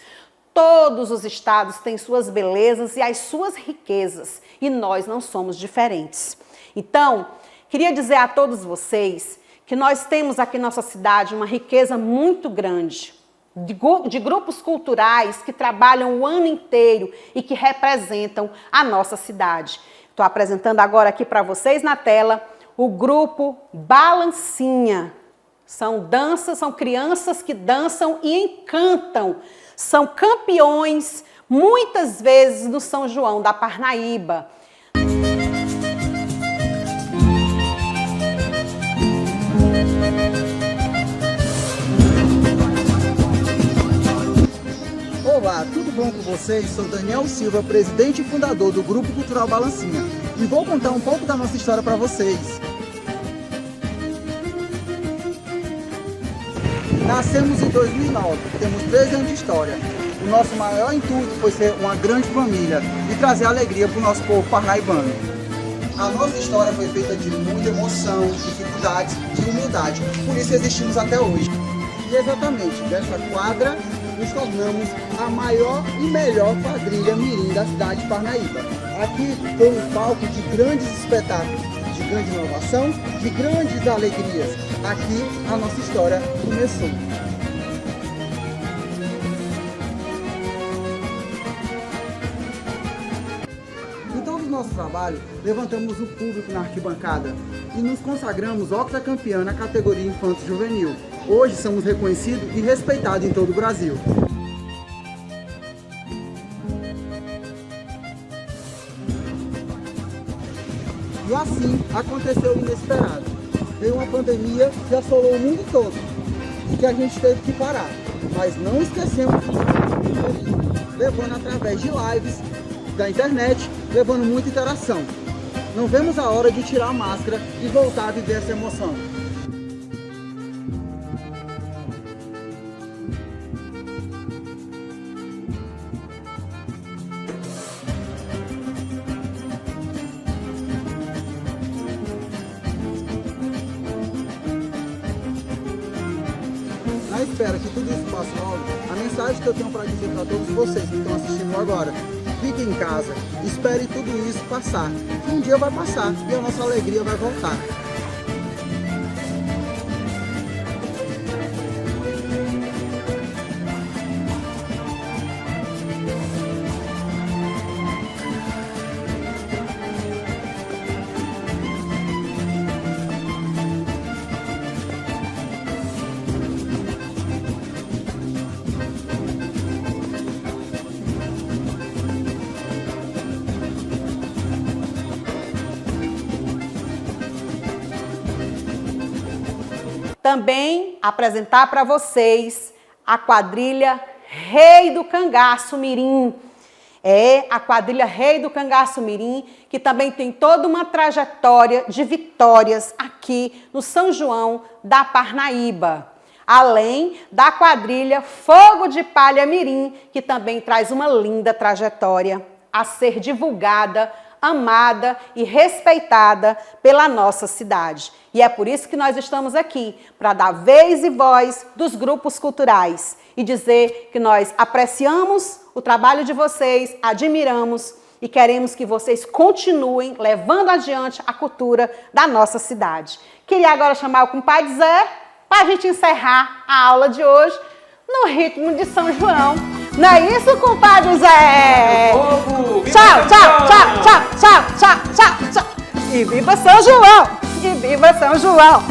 Todos os estados têm suas belezas e as suas riquezas, e nós não somos diferentes. Então, queria dizer a todos vocês que nós temos aqui na nossa cidade uma riqueza muito grande de grupos culturais que trabalham o ano inteiro e que representam a nossa cidade. Estou apresentando agora aqui para vocês na tela o grupo Balancinha. São crianças que dançam e encantam. São campeões, muitas vezes, no São João da Parnaíba. Olá, tudo bom com vocês? Sou Daniel Silva, presidente e fundador do Grupo Cultural Balancinha, e vou contar um pouco da nossa história para vocês. Nascemos em 2009, temos 13 anos de história. O nosso maior intuito foi ser uma grande família e trazer alegria para o nosso povo parnaibano. A nossa história foi feita de muita emoção, dificuldades e humildade, por isso existimos até hoje. E exatamente dessa quadra nos tornamos a maior e melhor quadrilha mirim da cidade de Parnaíba. Aqui tem um palco de grandes espetáculos, de grande inovação, de grandes alegrias. Aqui a nossa história começou. Em todo o nosso trabalho, levantamos o público na arquibancada e nos consagramos octacampeã na categoria Infanto Juvenil. Hoje somos reconhecidos e respeitados em todo o Brasil. E assim aconteceu o inesperado. Veio uma pandemia que assolou o mundo todo e que a gente teve que parar. Mas não esquecemos de levando através de lives da internet, levando muita interação. Não vemos a hora de tirar a máscara e voltar a viver essa emoção. Na espera que tudo isso passe logo, a mensagem que eu tenho para dizer para todos vocês que estão assistindo agora: fiquem em casa, espere tudo isso passar. Um dia vai passar e a nossa alegria vai voltar. Também apresentar para vocês a quadrilha Rei do Cangaço Mirim. É a quadrilha Rei do Cangaço Mirim, que também tem toda uma trajetória de vitórias aqui no São João da Parnaíba. Além da quadrilha Fogo de Palha Mirim, que também traz uma linda trajetória a ser divulgada, amada e respeitada pela nossa cidade. E é por isso que nós estamos aqui, para dar vez e voz dos grupos culturais e dizer que nós apreciamos o trabalho de vocês, admiramos e queremos que vocês continuem levando adiante a cultura da nossa cidade. Queria agora chamar o compadre Zé para a gente encerrar a aula de hoje no ritmo de São João. Não é isso, compadre Zé? Tchau, tchau, tchau, tchau, tchau, tchau, tchau, tchau. E viva São João! E viva São João!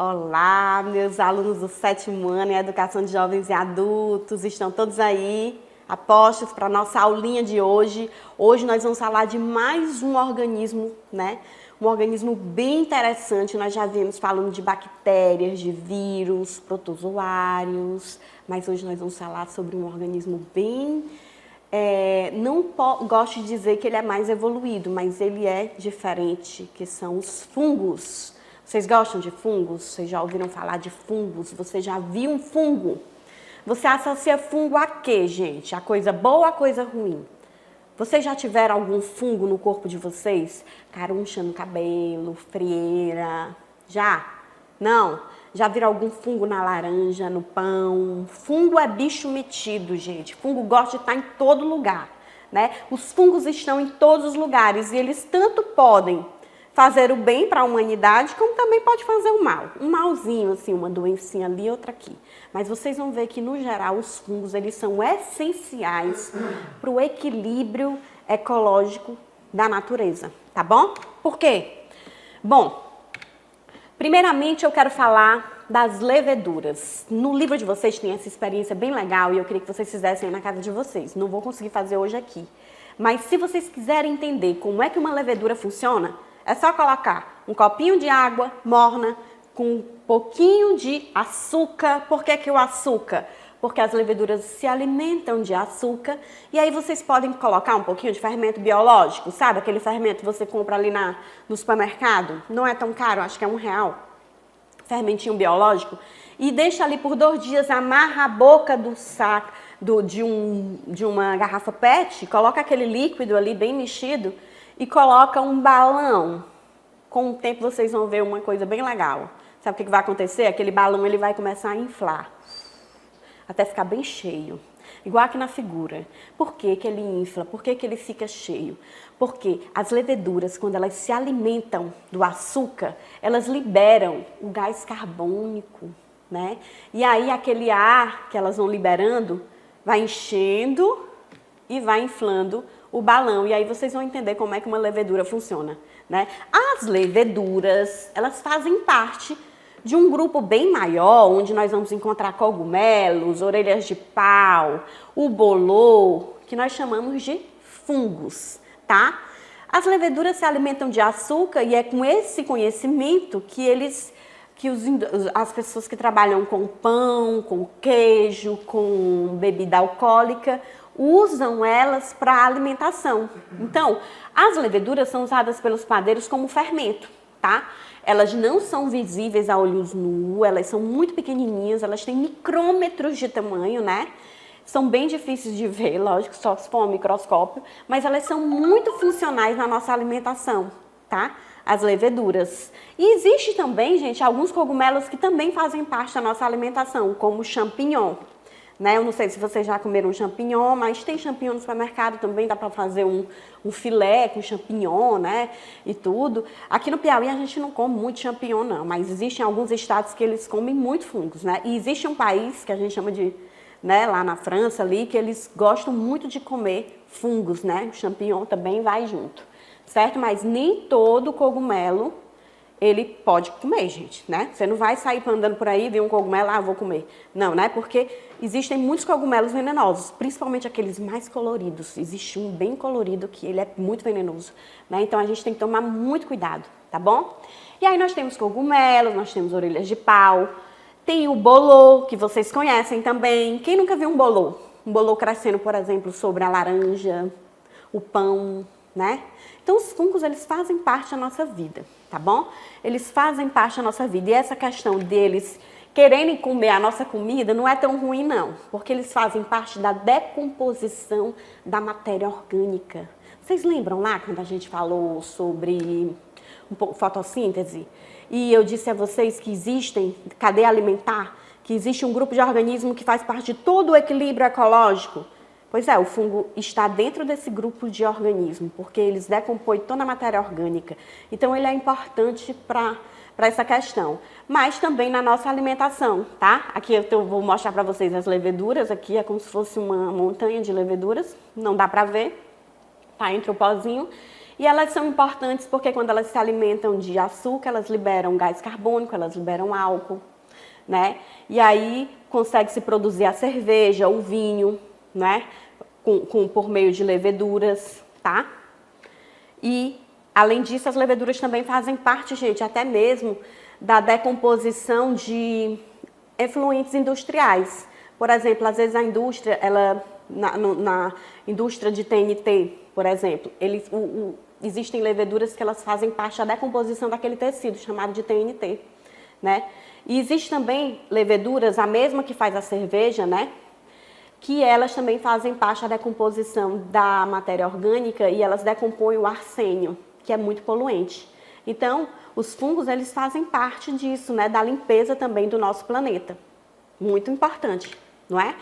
Olá, meus alunos do 7º ano em Educação de Jovens e Adultos, estão todos aí, apostos para a nossa aulinha de hoje. Hoje nós vamos falar de mais um organismo, né? Um organismo bem interessante. Nós já vimos falando de bactérias, de vírus, protozoários, mas hoje nós vamos falar sobre um organismo bem... gosto de dizer que ele é mais evoluído, mas ele é diferente, que são os fungos. Vocês gostam de fungos? Vocês já ouviram falar de fungos? Você já viu um fungo? Você associa fungo a quê, gente? A coisa boa ou a coisa ruim? Vocês já tiveram algum fungo no corpo de vocês? Caruncha no cabelo, frieira? Já? Não? Já viram algum fungo na laranja, no pão? Fungo é bicho metido, gente. Fungo gosta de estar em todo lugar, né? Os fungos estão em todos os lugares e eles tanto podem fazer o bem para a humanidade, como também pode fazer o mal. Um malzinho, assim, uma doencinha ali, outra aqui. Mas vocês vão ver que, no geral, os fungos, eles são essenciais para o equilíbrio ecológico da natureza, tá bom? Por quê? Bom, primeiramente eu quero falar das leveduras. No livro de vocês tem essa experiência bem legal e eu queria que vocês fizessem aí na casa de vocês. Não vou conseguir fazer hoje aqui. Mas se vocês quiserem entender como é que uma levedura funciona, é só colocar um copinho de água morna com um pouquinho de açúcar. Por que que o açúcar? Porque as leveduras se alimentam de açúcar. E aí vocês podem colocar um pouquinho de fermento biológico, sabe? Aquele fermento que você compra ali no supermercado. Não é tão caro, acho que é R$1. Fermentinho biológico. E deixa ali por 2 dias, amarra a boca do saco de uma garrafa PET, coloca aquele líquido ali bem mexido e coloca um balão. Com o tempo vocês vão ver uma coisa bem legal. Sabe o que vai acontecer? Aquele balão ele vai começar a inflar, até ficar bem cheio. igual aqui na figura. Por que que ele infla? Por que que ele fica cheio? Porque as leveduras, quando elas se alimentam do açúcar, elas liberam o gás carbônico, né? E aí aquele ar que elas vão liberando vai enchendo e vai inflando o balão. E aí vocês vão entender como é que uma levedura funciona, né? As leveduras, elas fazem parte de um grupo bem maior, onde nós vamos encontrar cogumelos, orelhas de pau, o bolor, que nós chamamos de fungos, tá? As leveduras se alimentam de açúcar e é com esse conhecimento que as pessoas que trabalham com pão, com queijo, com bebida alcoólica, usam elas para alimentação. Então, as leveduras são usadas pelos padeiros como fermento, tá? Elas não são visíveis a olhos nus, elas são muito pequenininhas, elas têm micrômetros de tamanho, né? São bem difíceis de ver, lógico, só se for um microscópio, mas elas são muito funcionais na nossa alimentação, tá? As leveduras. E existe também, gente, alguns cogumelos que também fazem parte da nossa alimentação, como o champignon. Né? Eu não sei se vocês já comeram champignon, mas tem champignon no supermercado também, dá para fazer um filé com champignon, né? E tudo. Aqui no Piauí a gente não come muito champignon, não, mas existem alguns estados que eles comem muito fungos, né? E existe um país que a gente chama de, né, lá na França, ali, que eles gostam muito de comer fungos, né? O champignon também vai junto, certo? Mas nem todo cogumelo ele pode comer, gente, né? Você não vai sair andando por aí e ver um cogumelo, vou comer. Não, né? Porque existem muitos cogumelos venenosos, principalmente aqueles mais coloridos. Existe um bem colorido que ele é muito venenoso, né? Então a gente tem que tomar muito cuidado, tá bom? E aí nós temos cogumelos, nós temos orelhas de pau, tem o bolor, que vocês conhecem também. Quem nunca viu um bolor? Um bolor crescendo, por exemplo, sobre a laranja, o pão, né? Então os fungos, eles fazem parte da nossa vida, tá bom? Eles fazem parte da nossa vida. E essa questão deles quererem comer a nossa comida não é tão ruim, não. Porque eles fazem parte da decomposição da matéria orgânica. Vocês lembram lá quando a gente falou sobre um pouco fotossíntese? E eu disse a vocês que existem, cadeia alimentar, que existe um grupo de organismos que faz parte de todo o equilíbrio ecológico. Pois é, o fungo está dentro desse grupo de organismos, porque eles decompõem toda a matéria orgânica. Então, ele é importante para essa questão. Mas também na nossa alimentação, tá? Aqui eu vou mostrar para vocês as leveduras. Aqui é como se fosse uma montanha de leveduras. Não dá para ver, tá entre o pozinho. E elas são importantes porque quando elas se alimentam de açúcar, elas liberam gás carbônico, elas liberam álcool, né? E aí consegue se produzir a cerveja, o vinho, né? Por meio de leveduras, tá? E, além disso, as leveduras também fazem parte, gente, até mesmo da decomposição de efluentes industriais. Por exemplo, às vezes a indústria, na indústria de TNT, por exemplo, existem leveduras que elas fazem parte da decomposição daquele tecido, chamado de TNT, né? E existe também leveduras, a mesma que faz a cerveja, né? Que elas também fazem parte da decomposição da matéria orgânica e elas decompõem o arsênio, que é muito poluente. Então, os fungos, eles fazem parte disso, né, da limpeza também do nosso planeta. Muito importante, não é?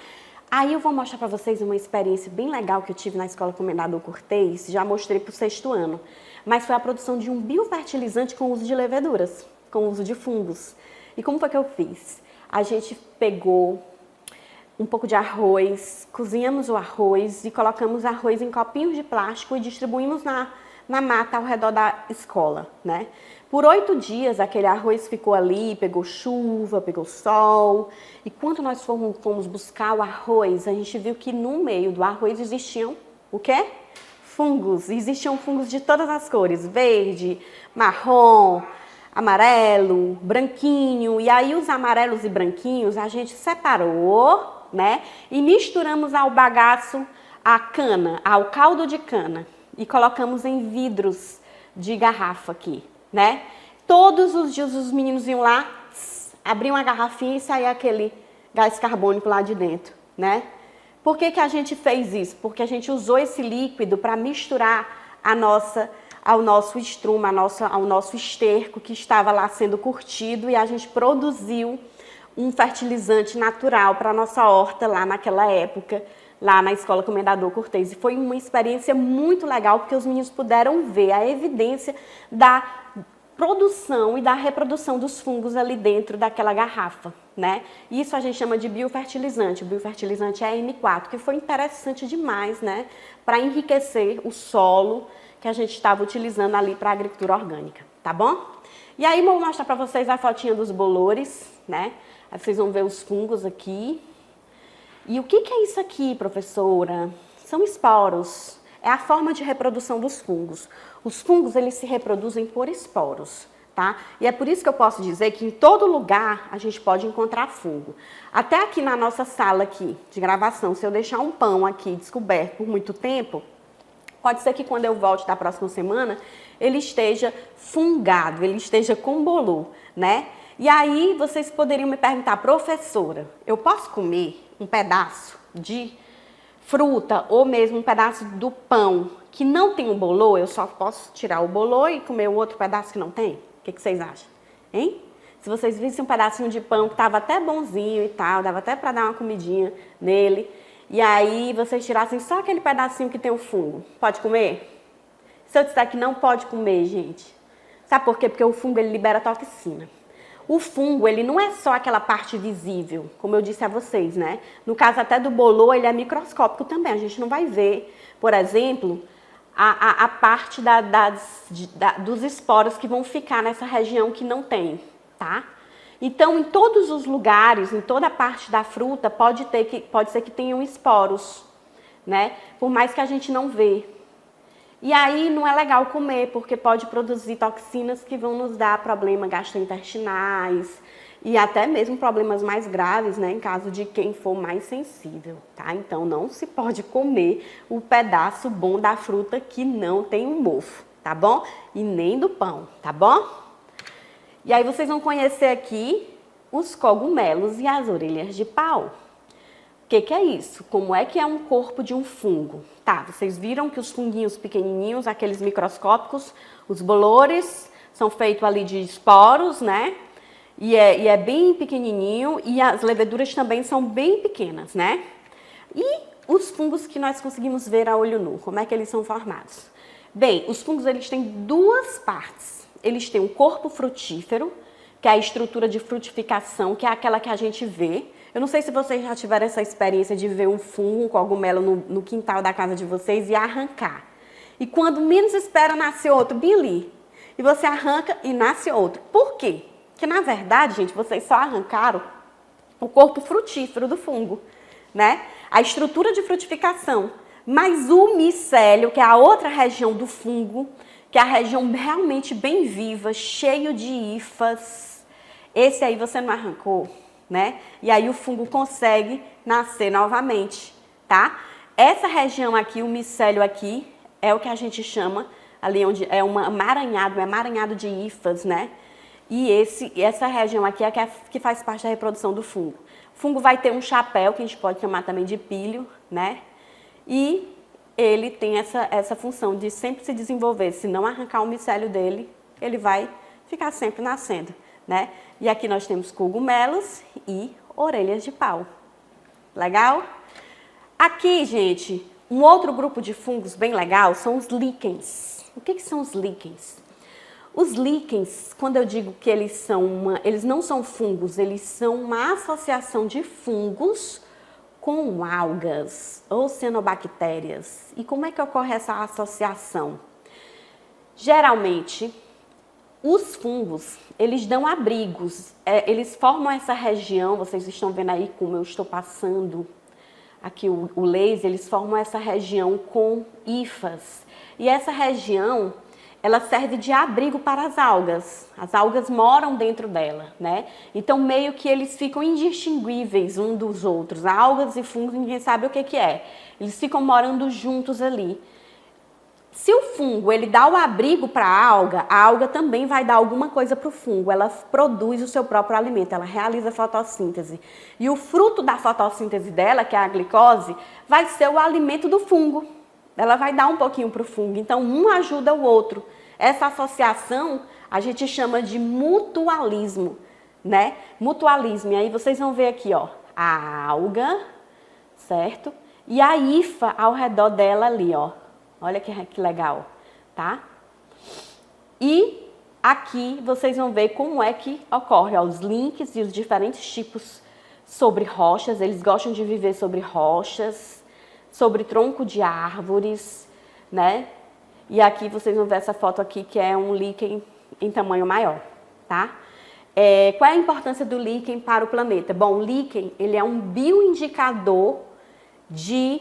Aí eu vou mostrar para vocês uma experiência bem legal que eu tive na Escola Comendador Cortês, já mostrei para o 6º ano, mas foi a produção de um biofertilizante com uso de leveduras, com uso de fungos. E como foi que eu fiz? A gente pegou um pouco de arroz, cozinhamos o arroz e colocamos arroz em copinhos de plástico e distribuímos na mata ao redor da escola, né? Por 8 dias aquele arroz ficou ali, pegou chuva, pegou sol. E quando nós fomos buscar o arroz, a gente viu que no meio do arroz existiam o quê? Fungos. Existiam fungos de todas as cores, verde, marrom, amarelo, branquinho. E aí os amarelos e branquinhos a gente separou, né? E misturamos ao bagaço a cana, ao caldo de cana e colocamos em vidros de garrafa aqui, né? Todos os dias os meninos iam lá, abriam a garrafinha e saía aquele gás carbônico lá de dentro, né? Por que que a gente fez isso? Porque a gente usou esse líquido para misturar ao nosso estrume, ao nosso esterco que estava lá sendo curtido e a gente produziu um fertilizante natural para a nossa horta lá naquela época, lá na Escola Comendador Cortês. E foi uma experiência muito legal, porque os meninos puderam ver a evidência da produção e da reprodução dos fungos ali dentro daquela garrafa, né? Isso a gente chama de biofertilizante. O biofertilizante é M4, que foi interessante demais, né? Para enriquecer o solo que a gente estava utilizando ali para a agricultura orgânica, tá bom? E aí vou mostrar para vocês a fotinha dos bolores, né? Aí vocês vão ver os fungos aqui. E o que é isso aqui, professora? São esporos. É a forma de reprodução dos fungos. Os fungos, eles se reproduzem por esporos, tá? E é por isso que eu posso dizer que em todo lugar a gente pode encontrar fungo. Até aqui na nossa sala aqui de gravação, se eu deixar um pão aqui descoberto por muito tempo, pode ser que quando eu volte da próxima semana, ele esteja fungado, ele esteja com bolor, né? E aí vocês poderiam me perguntar, professora, eu posso comer um pedaço de fruta ou mesmo um pedaço do pão que não tem um bolor? Eu só posso tirar o bolor e comer o outro pedaço que não tem? O que vocês acham? Hein? Se vocês vissem um pedacinho de pão que estava até bonzinho e tal, dava até para dar uma comidinha nele, e aí vocês tirassem só aquele pedacinho que tem o fungo, pode comer? Se eu disser que não pode comer, gente, sabe por quê? Porque o fungo, ele libera toxina. O fungo, ele não é só aquela parte visível, como eu disse a vocês, né? No caso até do bolor, ele é microscópico também. A gente não vai ver, por exemplo, a parte dos esporos que vão ficar nessa região que não tem, tá? Então, em todos os lugares, em toda a parte da fruta, pode ser que tenham esporos, né? Por mais que a gente não vê. E aí não é legal comer, porque pode produzir toxinas que vão nos dar problemas gastrointestinais e até mesmo problemas mais graves, né, em caso de quem for mais sensível, tá? Então não se pode comer o pedaço bom da fruta que não tem um mofo, tá bom? E nem do pão, tá bom? E aí vocês vão conhecer aqui os cogumelos e as orelhas de pau. O que é isso? Como é que é um corpo de um fungo? Tá, vocês viram que os funguinhos pequenininhos, aqueles microscópicos, os bolores, são feitos ali de esporos, né? E é bem pequenininho e as leveduras também são bem pequenas, né? E os fungos que nós conseguimos ver a olho nu, como é que eles são formados? Bem, os fungos, eles têm duas partes. Eles têm um corpo frutífero, que é a estrutura de frutificação, que é aquela que a gente vê. Eu não sei se vocês já tiveram essa experiência de ver um fungo, um cogumelo no quintal da casa de vocês e arrancar. E quando menos espera, nasce outro, bem ali. E você arranca e nasce outro. Por quê? Porque, na verdade, gente, vocês só arrancaram o corpo frutífero do fungo, né? A estrutura de frutificação. Mas o micélio, que é a outra região do fungo, que é a região realmente bem viva, cheio de hifas, esse aí você não arrancou, né? E aí o fungo consegue nascer novamente, tá? Essa região aqui, o micélio aqui, é o que a gente chama, ali onde é um emaranhado de hifas, né? E essa região aqui é que faz parte da reprodução do fungo. O fungo vai ter um chapéu, que a gente pode chamar também de pílio, né? E ele tem essa função de sempre se desenvolver. Se não arrancar o micélio dele, ele vai ficar sempre nascendo, né? E aqui nós temos cogumelos e orelhas de pau. Legal? Aqui, gente, um outro grupo de fungos bem legal são os líquens. O que são os líquens? Os líquens, quando eu digo que eles não são fungos, eles são uma associação de fungos com algas ou cianobactérias. E como é que ocorre essa associação? Geralmente, os fungos, eles dão abrigos, eles formam essa região, vocês estão vendo aí como eu estou passando aqui o laser, eles formam essa região com hifas. E essa região, ela serve de abrigo para as algas moram dentro dela, né? Então, meio que eles ficam indistinguíveis um dos outros, algas e fungos, ninguém sabe o que é. Eles ficam morando juntos ali. Se o fungo ele dá o abrigo para a alga também vai dar alguma coisa para o fungo. Ela produz o seu próprio alimento, ela realiza a fotossíntese. E o fruto da fotossíntese dela, que é a glicose, vai ser o alimento do fungo. Ela vai dar um pouquinho para o fungo. Então, um ajuda o outro. Essa associação a gente chama de mutualismo, né? Mutualismo. E aí vocês vão ver aqui, ó, a alga, certo? E a hifa ao redor dela ali, ó. Olha que legal, tá? E aqui vocês vão ver como é que ocorre, ó, os links e os diferentes tipos sobre rochas. Eles gostam de viver sobre rochas, sobre tronco de árvores, né? E aqui vocês vão ver essa foto aqui, que é um líquen em tamanho maior, tá? Qual é a importância do líquen para o planeta? Bom, o líquen, ele é um bioindicador de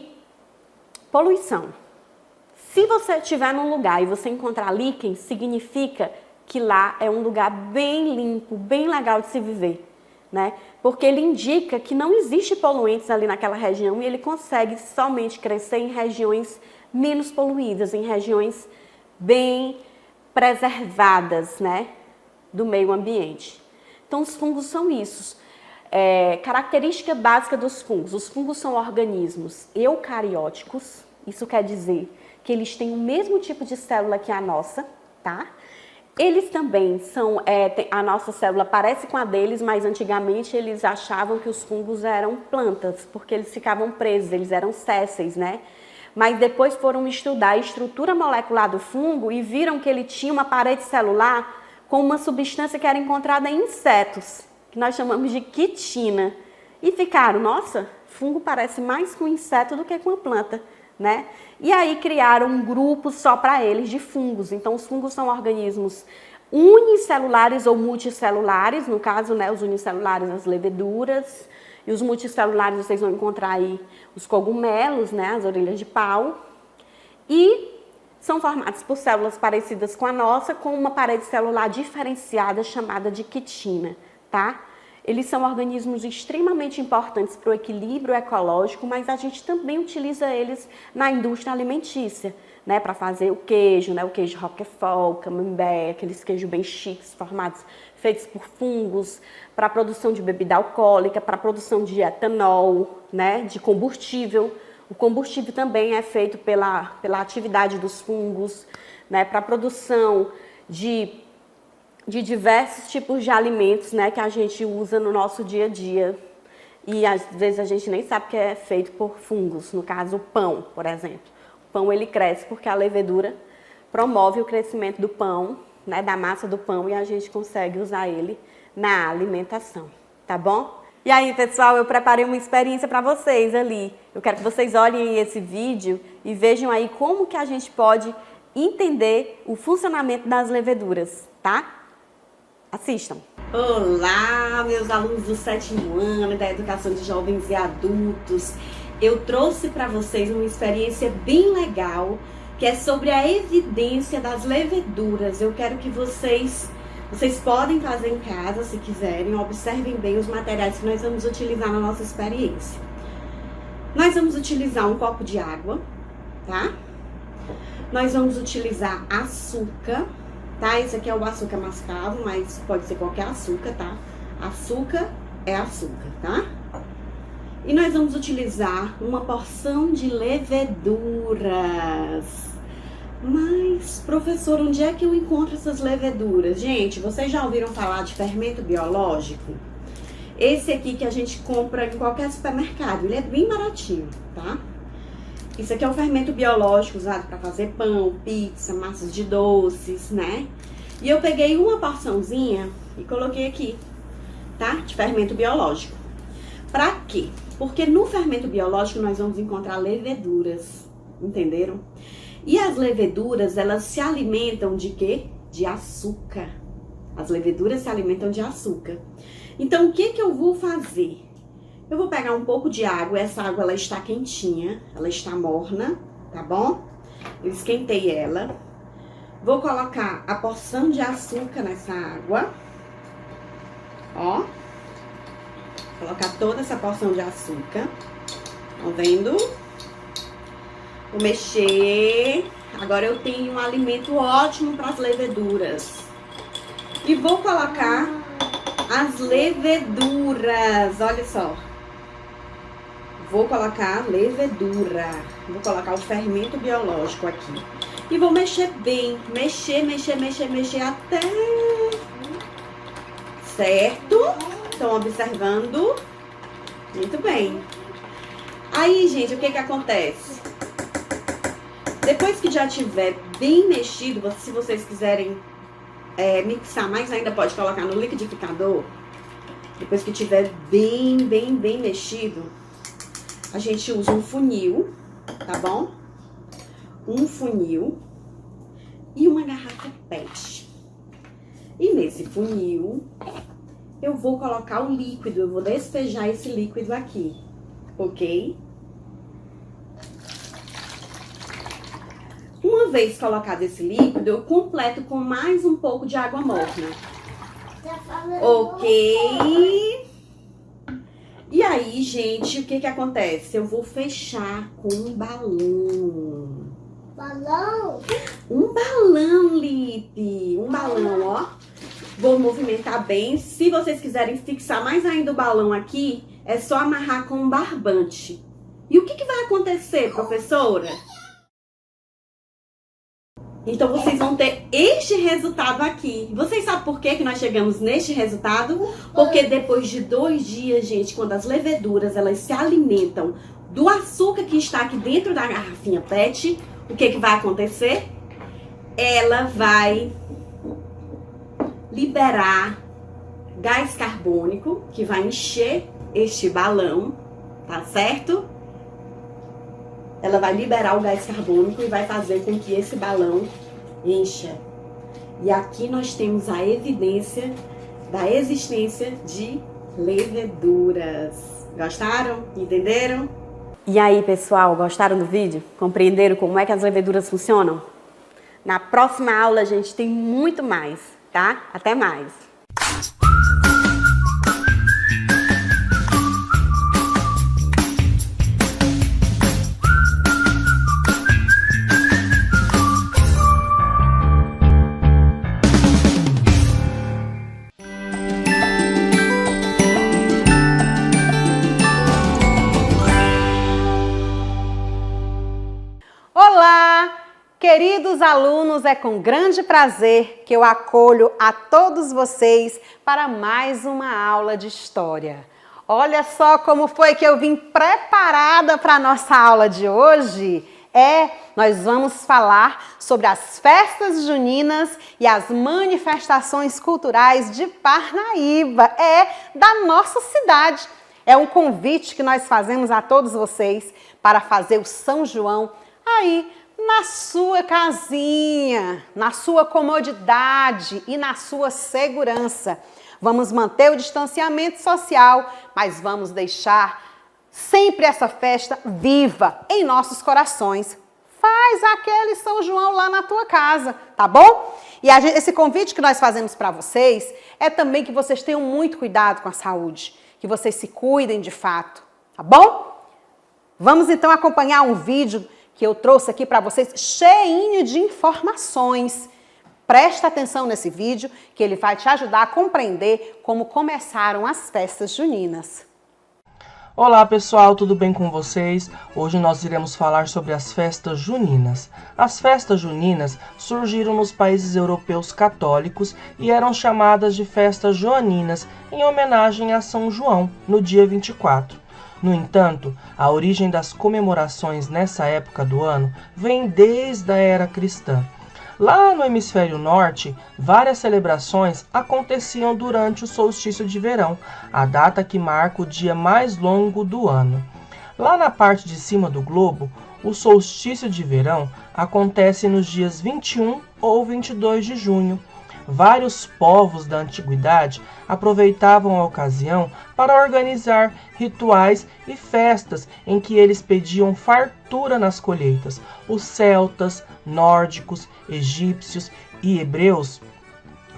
poluição. Se você estiver num lugar e você encontrar líquen, significa que lá é um lugar bem limpo, bem legal de se viver, né? Porque ele indica que não existe poluentes ali naquela região e ele consegue somente crescer em regiões menos poluídas, em regiões bem preservadas, né, do meio ambiente. Então, os fungos são isso. Característica básica dos fungos. Os fungos são organismos eucarióticos. Isso quer dizer que eles têm o mesmo tipo de célula que a nossa, tá? Eles também são, a nossa célula parece com a deles, mas antigamente eles achavam que os fungos eram plantas, porque eles ficavam presos, eles eram sésseis, né? Mas depois foram estudar a estrutura molecular do fungo e viram que ele tinha uma parede celular com uma substância que era encontrada em insetos, que nós chamamos de quitina. E ficaram, nossa, fungo parece mais com inseto do que com uma planta, né? E aí criaram um grupo só para eles de fungos. Então, os fungos são organismos unicelulares ou multicelulares, no caso, né, os unicelulares, as leveduras, e os multicelulares vocês vão encontrar aí os cogumelos, né, as orelhas de pau, e são formados por células parecidas com a nossa, com uma parede celular diferenciada chamada de quitina, tá? Eles são organismos extremamente importantes para o equilíbrio ecológico, mas a gente também utiliza eles na indústria alimentícia, né, para fazer o queijo, né, o queijo Roquefort, Camembert, aqueles queijos bem chiques, feitos por fungos, para a produção de bebida alcoólica, para a produção de etanol, né, de combustível. O combustível também é feito pela atividade dos fungos, né, para a produção de diversos tipos de alimentos, né, que a gente usa no nosso dia a dia. E às vezes a gente nem sabe que é feito por fungos, no caso o pão, por exemplo. O pão ele cresce porque a levedura promove o crescimento do pão, né, da massa do pão, e a gente consegue usar ele na alimentação, tá bom? E aí, pessoal, eu preparei uma experiência para vocês ali. Eu quero que vocês olhem esse vídeo e vejam aí como que a gente pode entender o funcionamento das leveduras, tá? Assistam. Olá, meus alunos do 7º ano da Educação de Jovens e Adultos. Eu trouxe para vocês uma experiência bem legal, que é sobre a evidência das leveduras. Eu quero que vocês podem fazer em casa, se quiserem, observem bem os materiais que nós vamos utilizar na nossa experiência. Nós vamos utilizar um copo de água, tá? Nós vamos utilizar açúcar, tá? Esse aqui é o açúcar mascavo, mas pode ser qualquer açúcar, tá? Açúcar é açúcar, tá? E nós vamos utilizar uma porção de leveduras. Mas, professor, onde é que eu encontro essas leveduras? Gente, vocês já ouviram falar de fermento biológico? Esse aqui que a gente compra em qualquer supermercado, ele é bem baratinho, tá? Isso aqui é o fermento biológico usado para fazer pão, pizza, massas de doces, né? E eu peguei uma porçãozinha e coloquei aqui, tá? De fermento biológico. Pra quê? Porque no fermento biológico nós vamos encontrar leveduras, entenderam? E as leveduras, elas se alimentam de quê? De açúcar. As leveduras se alimentam de açúcar. Então, o que que eu vou fazer? Eu vou pegar um pouco de água, essa água ela está quentinha, ela está morna, tá bom? Eu esquentei ela. Vou colocar a porção de açúcar nessa água. Ó. Colocar toda essa porção de açúcar. Estão vendo? Vou mexer. Agora eu tenho um alimento ótimo para as leveduras. E vou colocar as leveduras. Olha só. Vou colocar a levedura. Vou colocar o fermento biológico aqui. E vou mexer bem. Mexer até Certo? Estão observando? Muito bem. Aí, gente, o que que acontece? Depois que já tiver bem mexido, se vocês quiserem mixar mais ainda, pode colocar no liquidificador. Depois que tiver bem mexido, a gente usa um funil, tá bom? Um funil e uma garrafa PET. E nesse funil, eu vou colocar o líquido, eu vou despejar esse líquido aqui, ok? Uma vez colocado esse líquido, eu completo com mais um pouco de água morna. Ok? E aí, gente, o que que acontece? Eu vou fechar com um balão. Balão? Um balão, Lipe. Um balão, ó. Vou movimentar bem. Se vocês quiserem fixar mais ainda o balão aqui, é só amarrar com um barbante. E o que que vai acontecer, professora? Então, vocês vão ter este resultado aqui. Vocês sabem por que nós chegamos neste resultado? Porque depois de 2 dias, gente, quando as leveduras elas se alimentam do açúcar que está aqui dentro da garrafinha PET, o que que vai acontecer? Ela vai liberar gás carbônico, que vai encher este balão, tá certo? Ela vai liberar o gás carbônico e vai fazer com que esse balão encha. E aqui nós temos a evidência da existência de leveduras. Gostaram? Entenderam? E aí, pessoal, gostaram do vídeo? Compreenderam como é que as leveduras funcionam? Na próxima aula a gente tem muito mais, tá? Até mais! Olá, queridos alunos, é com grande prazer que eu acolho a todos vocês para mais uma aula de história. Olha só como foi que eu vim preparada para a nossa aula de hoje. Nós vamos falar sobre as festas juninas e as manifestações culturais de Parnaíba, da nossa cidade. É um convite que nós fazemos a todos vocês para fazer o São João aí na sua casinha, na sua comodidade e na sua segurança. Vamos manter o distanciamento social, mas vamos deixar sempre essa festa viva em nossos corações. Faz aquele São João lá na tua casa, tá bom? E esse convite que nós fazemos para vocês é também que vocês tenham muito cuidado com a saúde, que vocês se cuidem de fato, tá bom? Vamos então acompanhar um vídeo que eu trouxe aqui para vocês, cheinho de informações. Presta atenção nesse vídeo, que ele vai te ajudar a compreender como começaram as festas juninas. Olá pessoal, tudo bem com vocês? Hoje nós iremos falar sobre as festas juninas. As festas juninas surgiram nos países europeus católicos e eram chamadas de festas joaninas, em homenagem a São João, no dia 24. No entanto, a origem das comemorações nessa época do ano vem desde a era cristã. Lá no hemisfério norte, várias celebrações aconteciam durante o solstício de verão, a data que marca o dia mais longo do ano. Lá na parte de cima do globo, o solstício de verão acontece nos dias 21 ou 22 de junho. Vários povos da antiguidade aproveitavam a ocasião para organizar rituais e festas em que eles pediam fartura nas colheitas. Os celtas, nórdicos, egípcios e hebreus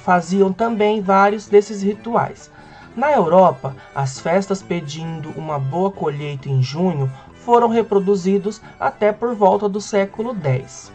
faziam também vários desses rituais. Na Europa, as festas pedindo uma boa colheita em junho foram reproduzidos até por volta do século X.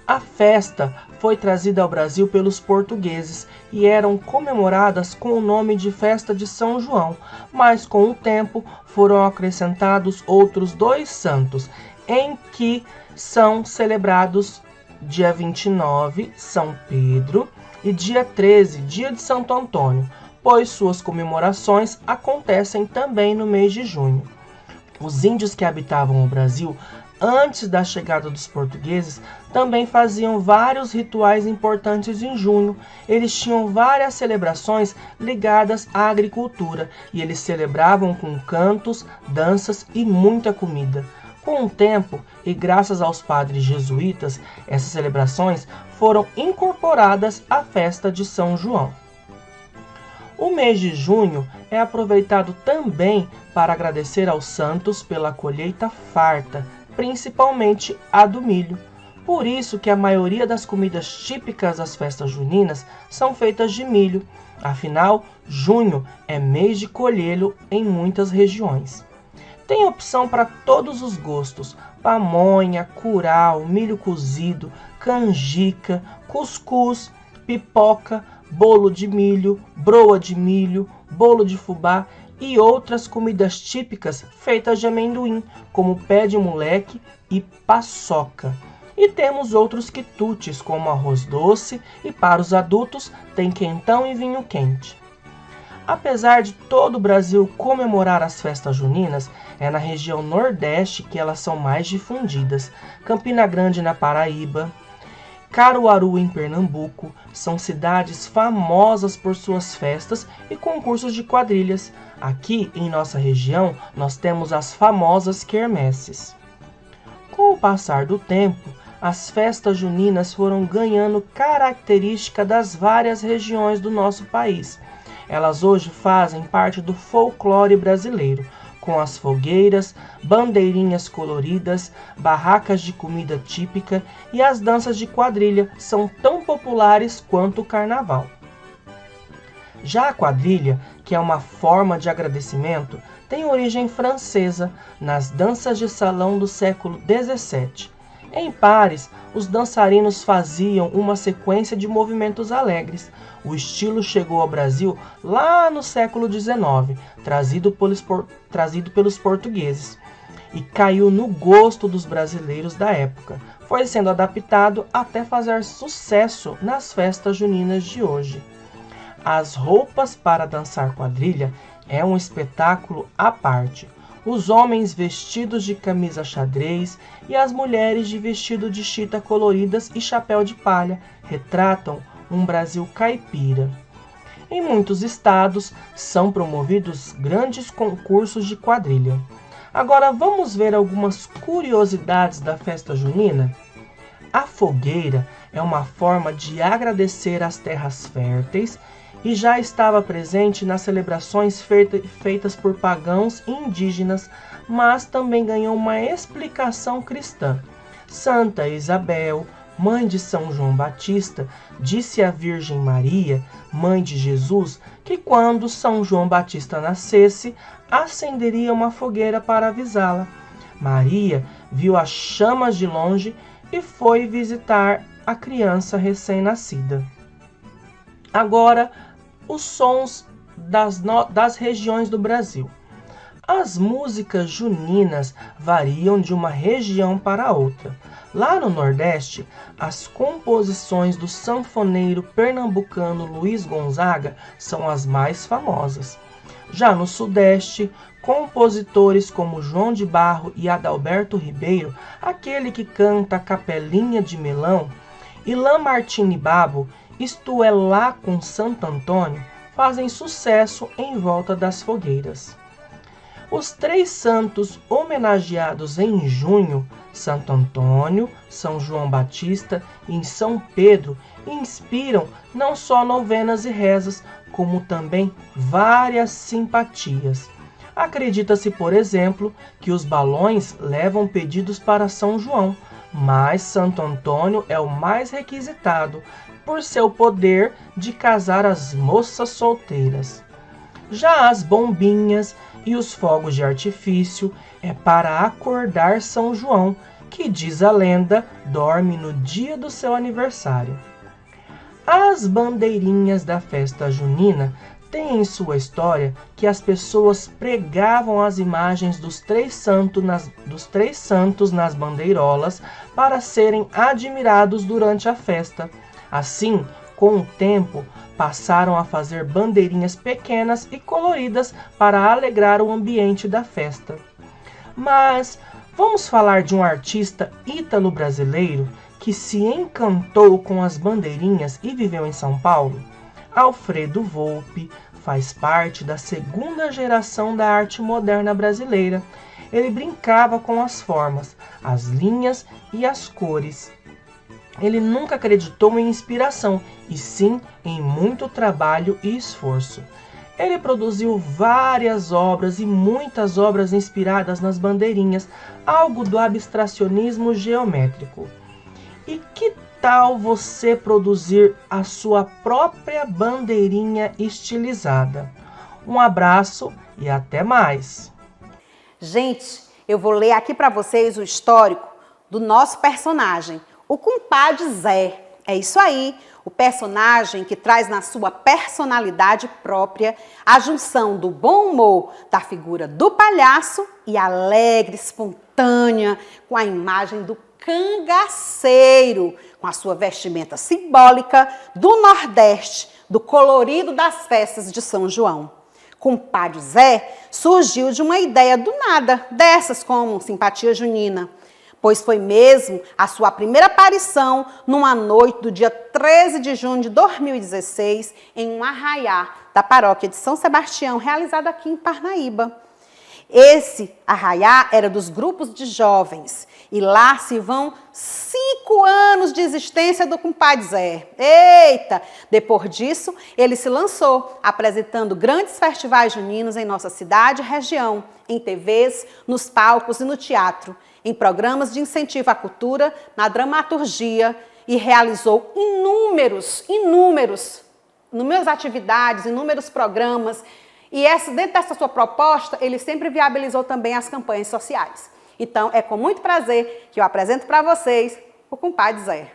A festa foi trazida ao Brasil pelos portugueses e eram comemoradas com o nome de Festa de São João, mas com o tempo foram acrescentados outros 2 santos, em que são celebrados dia 29, São Pedro, e dia 13, dia de Santo Antônio. pois suas comemorações acontecem também no mês de junho. Os índios que habitavam o Brasil antes da chegada dos portugueses também faziam vários rituais importantes em junho. Eles tinham várias celebrações ligadas à agricultura e eles celebravam com cantos, danças e muita comida. Com o tempo, e graças aos padres jesuítas, essas celebrações foram incorporadas à festa de São João. O mês de junho é aproveitado também para agradecer aos santos pela colheita farta, principalmente a do milho. Por isso que a maioria das comidas típicas das festas juninas são feitas de milho. Afinal, junho é mês de colhê-lo em muitas regiões. Tem opção para todos os gostos: pamonha, curau, milho cozido, canjica, cuscuz, pipoca, bolo de milho, broa de milho, bolo de fubá e outras comidas típicas feitas de amendoim, como pé de moleque e paçoca. E temos outros quitutes, como arroz doce, e para os adultos tem quentão e vinho quente. Apesar de todo o Brasil comemorar as festas juninas, é na região Nordeste que elas são mais difundidas. Campina Grande, na Paraíba, Caruaru, em Pernambuco, são cidades famosas por suas festas e concursos de quadrilhas. Aqui, em nossa região, nós temos as famosas quermesses. Com o passar do tempo, as festas juninas foram ganhando característica das várias regiões do nosso país. Elas hoje fazem parte do folclore brasileiro, com as fogueiras, bandeirinhas coloridas, barracas de comida típica e as danças de quadrilha são tão populares quanto o carnaval. Já a quadrilha, que é uma forma de agradecimento, tem origem francesa nas danças de salão do século XVII. Em pares, os dançarinos faziam uma sequência de movimentos alegres. O estilo chegou ao Brasil lá no século XIX, trazido pelos portugueses, e caiu no gosto dos brasileiros da época. Foi sendo adaptado até fazer sucesso nas festas juninas de hoje. As roupas para dançar quadrilha é um espetáculo à parte. Os homens vestidos de camisa xadrez e as mulheres de vestido de chita coloridas e chapéu de palha retratam um Brasil caipira. Em muitos estados são promovidos grandes concursos de quadrilha. Agora vamos ver algumas curiosidades da festa junina? A fogueira é uma forma de agradecer às terras férteis e já estava presente nas celebrações feitas por pagãos e indígenas, mas também ganhou uma explicação cristã. Santa Isabel, mãe de São João Batista, disse à Virgem Maria, mãe de Jesus, que quando São João Batista nascesse, acenderia uma fogueira para avisá-la. Maria viu as chamas de longe e foi visitar a criança recém-nascida. Agora, os sons das regiões do Brasil. As músicas juninas variam de uma região para outra. Lá no Nordeste, as composições do sanfoneiro pernambucano Luiz Gonzaga são as mais famosas. Já no Sudeste, compositores como João de Barro e Adalberto Ribeiro, aquele que canta a Capelinha de Melão, e Lamartine Babo, isto é, lá com Santo Antônio, fazem sucesso em volta das fogueiras. Os três santos homenageados em junho, Santo Antônio, São João Batista e São Pedro, inspiram não só novenas e rezas, como também várias simpatias. Acredita-se, por exemplo, que os balões levam pedidos para São João, mas Santo Antônio é o mais requisitado, por seu poder de casar as moças solteiras. Já as bombinhas e os fogos de artifício é para acordar São João, que, diz a lenda, dorme no dia do seu aniversário. As bandeirinhas da festa junina têm em sua história que as pessoas pregavam as imagens dos três santos nas bandeirolas para serem admirados durante a festa. Assim, Com o tempo, passaram a fazer bandeirinhas pequenas e coloridas para alegrar o ambiente da festa. Mas vamos falar de um artista ítalo-brasileiro que se encantou com as bandeirinhas e viveu em São Paulo? Alfredo Volpi faz parte da segunda geração da arte moderna brasileira. Ele brincava com as formas, as linhas e as cores. Ele nunca acreditou em inspiração, e sim em muito trabalho e esforço. Ele produziu várias obras e muitas obras inspiradas nas bandeirinhas, algo do abstracionismo geométrico. E que tal você produzir a sua própria bandeirinha estilizada? Um abraço e até mais! Gente, eu vou ler aqui para vocês o histórico do nosso personagem, o compadre Zé. É isso aí, o personagem que traz na sua personalidade própria a junção do bom humor da figura do palhaço e alegre, espontânea, com a imagem do cangaceiro, com a sua vestimenta simbólica do Nordeste, do colorido das festas de São João. Compadre Zé surgiu de uma ideia do nada, dessas como simpatia junina, pois foi mesmo a sua primeira aparição numa noite do dia 13 de junho de 2016 em um arraiá da paróquia de São Sebastião, realizado aqui em Parnaíba. Esse arraiá era dos grupos de jovens e lá se vão 5 anos de existência do compadre Zé. Eita! Depois disso, ele se lançou, apresentando grandes festivais juninos em nossa cidade e região, em TVs, nos palcos e no teatro, em programas de incentivo à cultura, na dramaturgia e realizou inúmeras atividades, inúmeros programas. E dentro dessa sua proposta, ele sempre viabilizou também as campanhas sociais. Então, é com muito prazer que eu apresento para vocês o compadre Zé.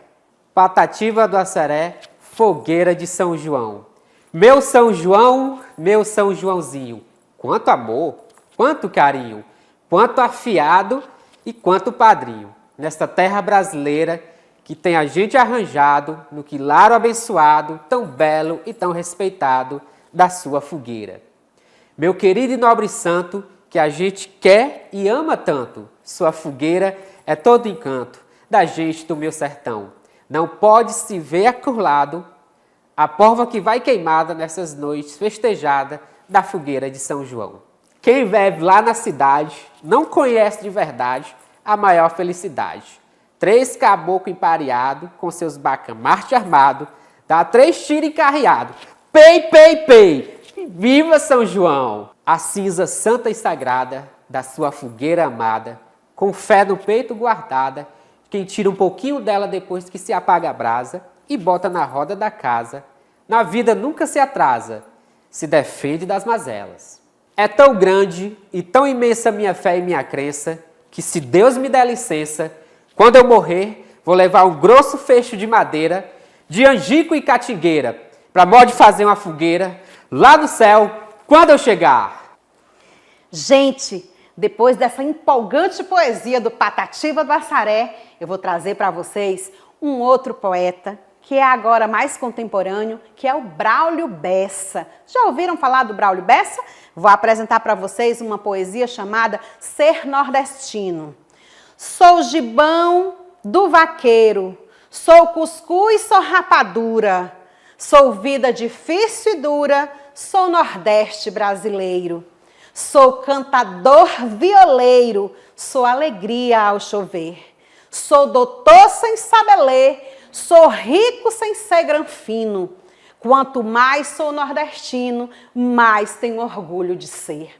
Patativa do Assaré, fogueira de São João. Meu São João, meu São Joãozinho. Quanto amor, quanto carinho, quanto afiado e quanto padrinho. Nesta terra brasileira que tem a gente arranjado no quilaro abençoado, tão belo e tão respeitado da sua fogueira. Meu querido e nobre santo, que a gente quer e ama tanto, sua fogueira é todo encanto da gente do meu sertão. Não pode se ver acurlado a porva que vai queimada nessas noites festejadas da fogueira de São João. Quem vive lá na cidade não conhece de verdade a maior felicidade. 3 caboclos empareados com seus bacamarte armado, dá 3 tiros encarreados. Pei, pei, pei! Viva São João! A cinza santa e sagrada da sua fogueira amada, com fé no peito guardada, quem tira um pouquinho dela depois que se apaga a brasa e bota na roda da casa, na vida nunca se atrasa, se defende das mazelas. É tão grande e tão imensa minha fé e minha crença, que se Deus me der licença, quando eu morrer, vou levar um grosso fecho de madeira, de angico e catingueira, para modo de fazer uma fogueira lá no céu, quando eu chegar. Gente, depois dessa empolgante poesia do Patativa do Assaré, eu vou trazer para vocês um outro poeta, que é agora mais contemporâneo, que é o Braulio Bessa. Já ouviram falar do Braulio Bessa? Vou apresentar para vocês uma poesia chamada Ser Nordestino. Sou gibão do vaqueiro, sou cuscuz, sou rapadura, sou vida difícil e dura, sou Nordeste brasileiro. Sou cantador violeiro, sou alegria ao chover. Sou doutor sem saber ler, sou rico sem ser granfino. Quanto mais sou nordestino, mais tenho orgulho de ser.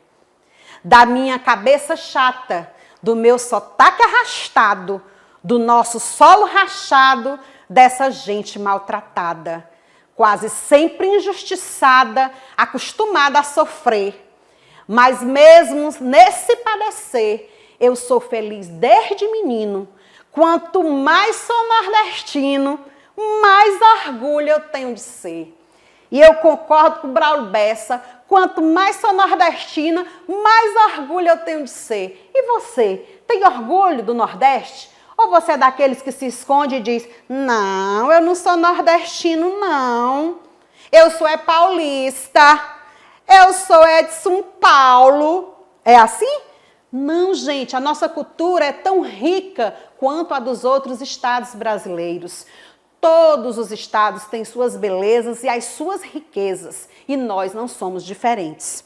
Da minha cabeça chata, do meu sotaque arrastado, do nosso solo rachado, dessa gente maltratada, quase sempre injustiçada, acostumada a sofrer. Mas mesmo nesse padecer, eu sou feliz desde menino. Quanto mais sou nordestino, mais orgulho eu tenho de ser. E eu concordo com o Braulio Bessa, quanto mais sou nordestina, mais orgulho eu tenho de ser. E você, tem orgulho do Nordeste? Ou você é daqueles que se esconde e diz, não, eu não sou nordestino, não. Eu sou paulista. Eu sou de São Paulo. É assim? Não, gente, a nossa cultura é tão rica quanto a dos outros estados brasileiros. Todos os estados têm suas belezas e as suas riquezas, e nós não somos diferentes.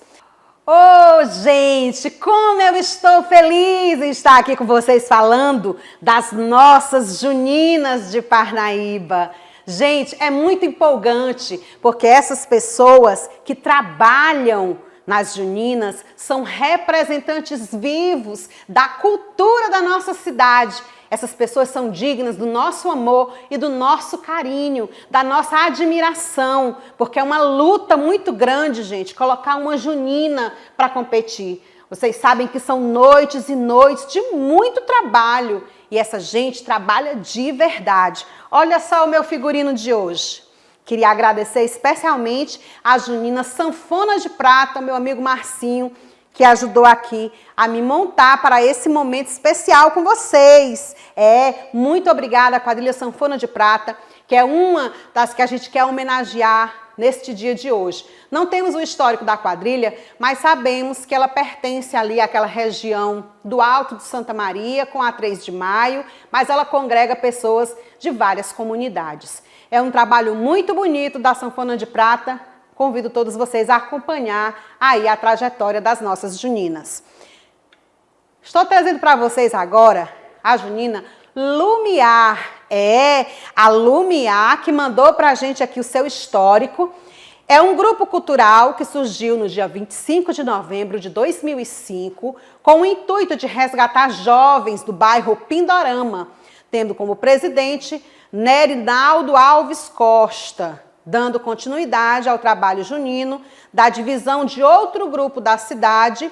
Oh, gente, como eu estou feliz em estar aqui com vocês falando das nossas juninas de Parnaíba. Gente, é muito empolgante, porque essas pessoas que trabalham nas juninas são representantes vivos da cultura da nossa cidade. Essas pessoas são dignas do nosso amor e do nosso carinho, da nossa admiração, porque é uma luta muito grande, gente, colocar uma junina para competir. Vocês sabem que são noites e noites de muito trabalho e essa gente trabalha de verdade. Olha só o meu figurino de hoje. Queria agradecer especialmente a junina Sanfona de Prata, meu amigo Marcinho, que ajudou aqui a me montar para esse momento especial com vocês. Muito obrigada, quadrilha Sanfona de Prata, que é uma das que a gente quer homenagear neste dia de hoje. Não temos o histórico da quadrilha, mas sabemos que ela pertence ali àquela região do Alto de Santa Maria, com a 3 de Maio, mas ela congrega pessoas de várias comunidades. É um trabalho muito bonito da Sanfona de Prata. Convido todos vocês a acompanhar aí a trajetória das nossas juninas. Estou trazendo para vocês agora a junina Lumiar. A Lumiar que mandou para a gente aqui o seu histórico. É um grupo cultural que surgiu no dia 25 de novembro de 2005 com o intuito de resgatar jovens do bairro Pindorama, tendo como presidente Nerinaldo Alves Costa, dando continuidade ao trabalho junino da divisão de outro grupo da cidade.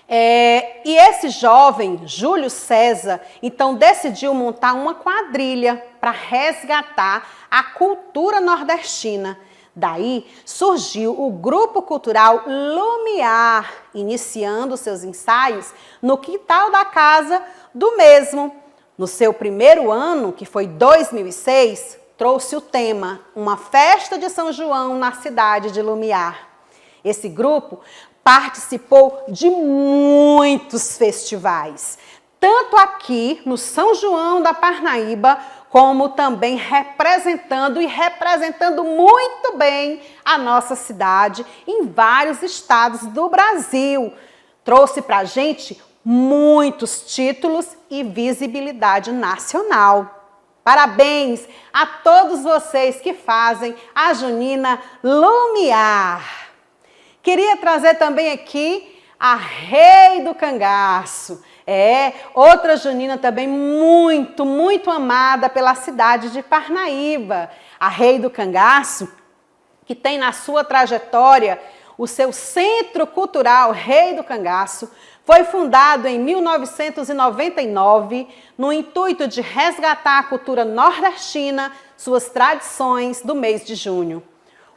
E esse jovem, Júlio César, então decidiu montar uma quadrilha para resgatar a cultura nordestina. Daí surgiu o grupo cultural Lumiar, iniciando seus ensaios no quintal da casa do mesmo. No seu primeiro ano, que foi 2006, trouxe o tema Uma Festa de São João na cidade de Lumiar. Esse grupo participou de muitos festivais, tanto aqui no São João da Parnaíba, como também representando muito bem a nossa cidade em vários estados do Brasil. Trouxe para a gente muitos títulos e visibilidade nacional. Parabéns a todos vocês que fazem a junina Lumiar. Queria trazer também aqui a Rei do Cangaço. Outra junina também muito amada pela cidade de Parnaíba. A Rei do Cangaço, que tem na sua trajetória o seu Centro Cultural Rei do Cangaço, foi fundado em 1999 no intuito de resgatar a cultura nordestina, suas tradições do mês de junho.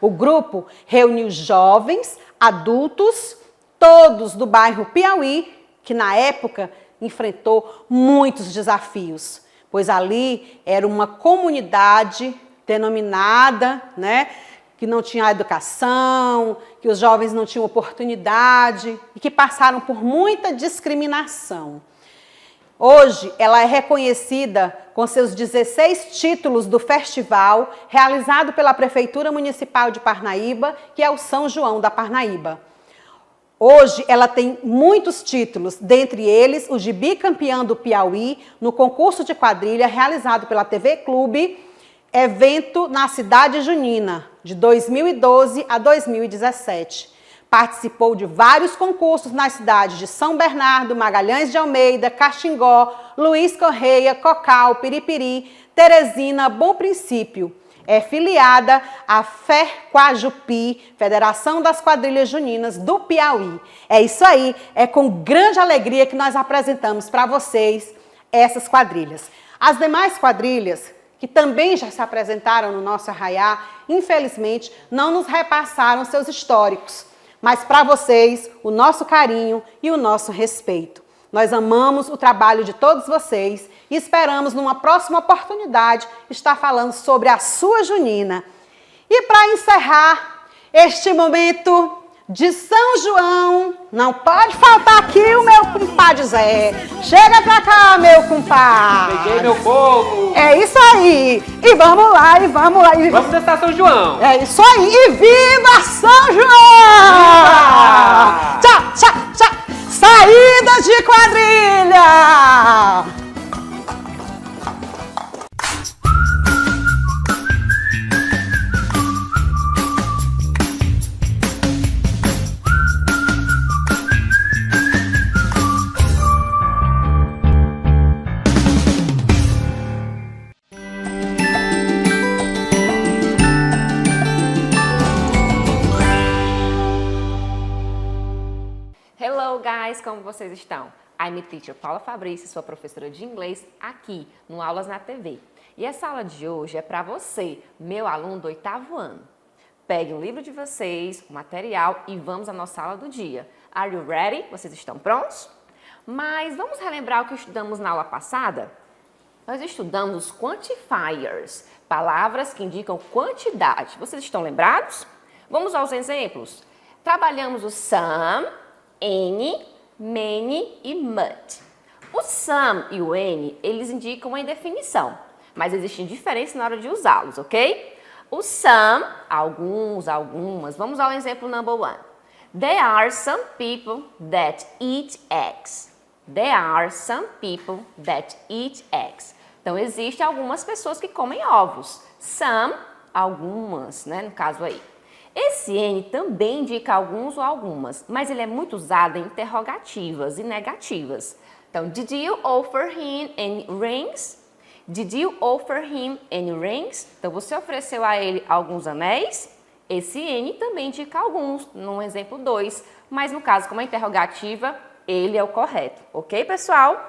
O grupo reuniu jovens, adultos, todos do bairro Piauí, que na época enfrentou muitos desafios, pois ali era uma comunidade denominada, que não tinha educação, que os jovens não tinham oportunidade e que passaram por muita discriminação. Hoje, ela é reconhecida com seus 16 títulos do festival realizado pela Prefeitura Municipal de Parnaíba, que é o São João da Parnaíba. Hoje, ela tem muitos títulos, dentre eles o de bicampeã do Piauí no concurso de quadrilha realizado pela TV Clube, evento na cidade junina, de 2012 a 2017. Participou de vários concursos nas cidades de São Bernardo, Magalhães de Almeida, Caxingó, Luiz Correia, Cocal, Piripiri, Teresina, Bom Princípio. É filiada à FERQUAJUPI, Federação das Quadrilhas Juninas do Piauí. É isso aí, é com grande alegria que nós apresentamos para vocês essas quadrilhas. As demais quadrilhas, que também já se apresentaram no nosso arraiá, infelizmente não nos repassaram seus históricos. Mas para vocês, o nosso carinho e o nosso respeito. Nós amamos o trabalho de todos vocês e esperamos, numa próxima oportunidade, estar falando sobre a sua junina. E para encerrar este momento de São João, não pode faltar aqui o meu compadre Zé. Chega pra cá, meu compadre. Peguei meu povo. É isso aí. E vamos lá, e vamos lá. Vamos dançar São João. É isso aí. E viva São João! Viva! Tchau, tchau, tchau. Saídas de quadrilha! Hello guys, como vocês estão? I'm teacher Paula Fabrício, sua professora de inglês aqui no Aulas na TV. E essa aula de hoje é para você, meu aluno do 8º ano. Pegue o livro de vocês, o material e vamos à nossa aula do dia. Are you ready? Vocês estão prontos? Mas vamos relembrar o que estudamos na aula passada? Nós estudamos os quantifiers, palavras que indicam quantidade. Vocês estão lembrados? Vamos aos exemplos. Trabalhamos o some, any, many e much. O some e o any, eles indicam uma indefinição, mas existem diferenças na hora de usá-los, ok? O some, alguns, algumas. Vamos ao exemplo number 1. There are some people that eat eggs. There are some people that eat eggs. Então, existem algumas pessoas que comem ovos. Some, algumas, né, no caso aí. Esse N também indica alguns ou algumas, mas ele é muito usado em interrogativas e negativas. Então, did you offer him any rings? Did you offer him any rings? Então, você ofereceu a ele alguns anéis? Esse N também indica alguns, no exemplo 2, mas no caso, como é interrogativa, ele é o correto. Ok, pessoal?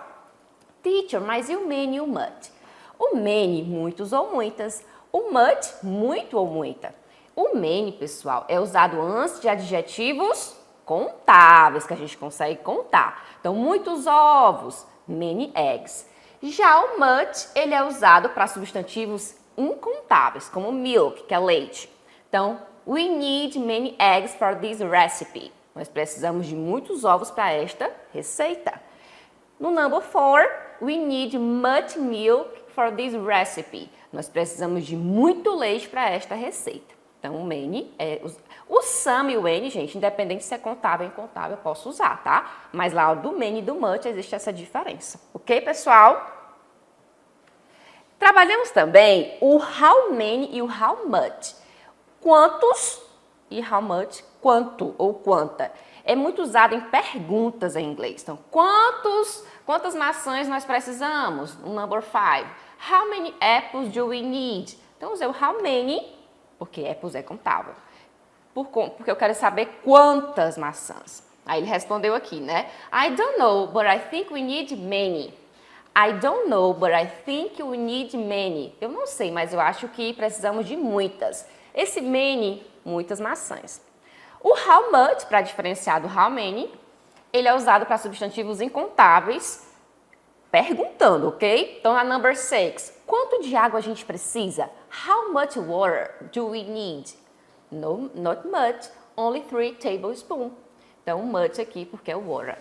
Teacher, mas e o many e o much? O many, muitos ou muitas. O much, muito ou muita. O many, pessoal, é usado antes de adjetivos contáveis, que a gente consegue contar. Então, muitos ovos, many eggs. Já o much, ele é usado para substantivos incontáveis, como milk, que é leite. Então, we need many eggs for this recipe. Nós precisamos de muitos ovos para esta receita. No number 4, we need much milk for this recipe. Nós precisamos de muito leite para esta receita. Então, o many é... O some e o any, gente, independente se é contável ou incontável, eu posso usar, tá? Mas lá do many e do much existe essa diferença. Ok, pessoal? Trabalhamos também o how many e o how much. Quantos e how much, quanto ou quanta. É muito usado em perguntas em inglês. Então, quantas maçãs nós precisamos? No number 5. How many apples do we need? Então, usei o how many, porque apples é contável. Porque eu quero saber quantas maçãs. Aí ele respondeu aqui, né? I don't know, but I think we need many. I don't know, but I think we need many. Eu não sei, mas eu acho que precisamos de muitas. Esse many, muitas maçãs. O how much, para diferenciar do how many, ele é usado para substantivos incontáveis, perguntando, ok? Então, na number 6, quanto de água a gente precisa? How much water do we need? No, not much, only 3 tablespoons. Então, much aqui porque é o water.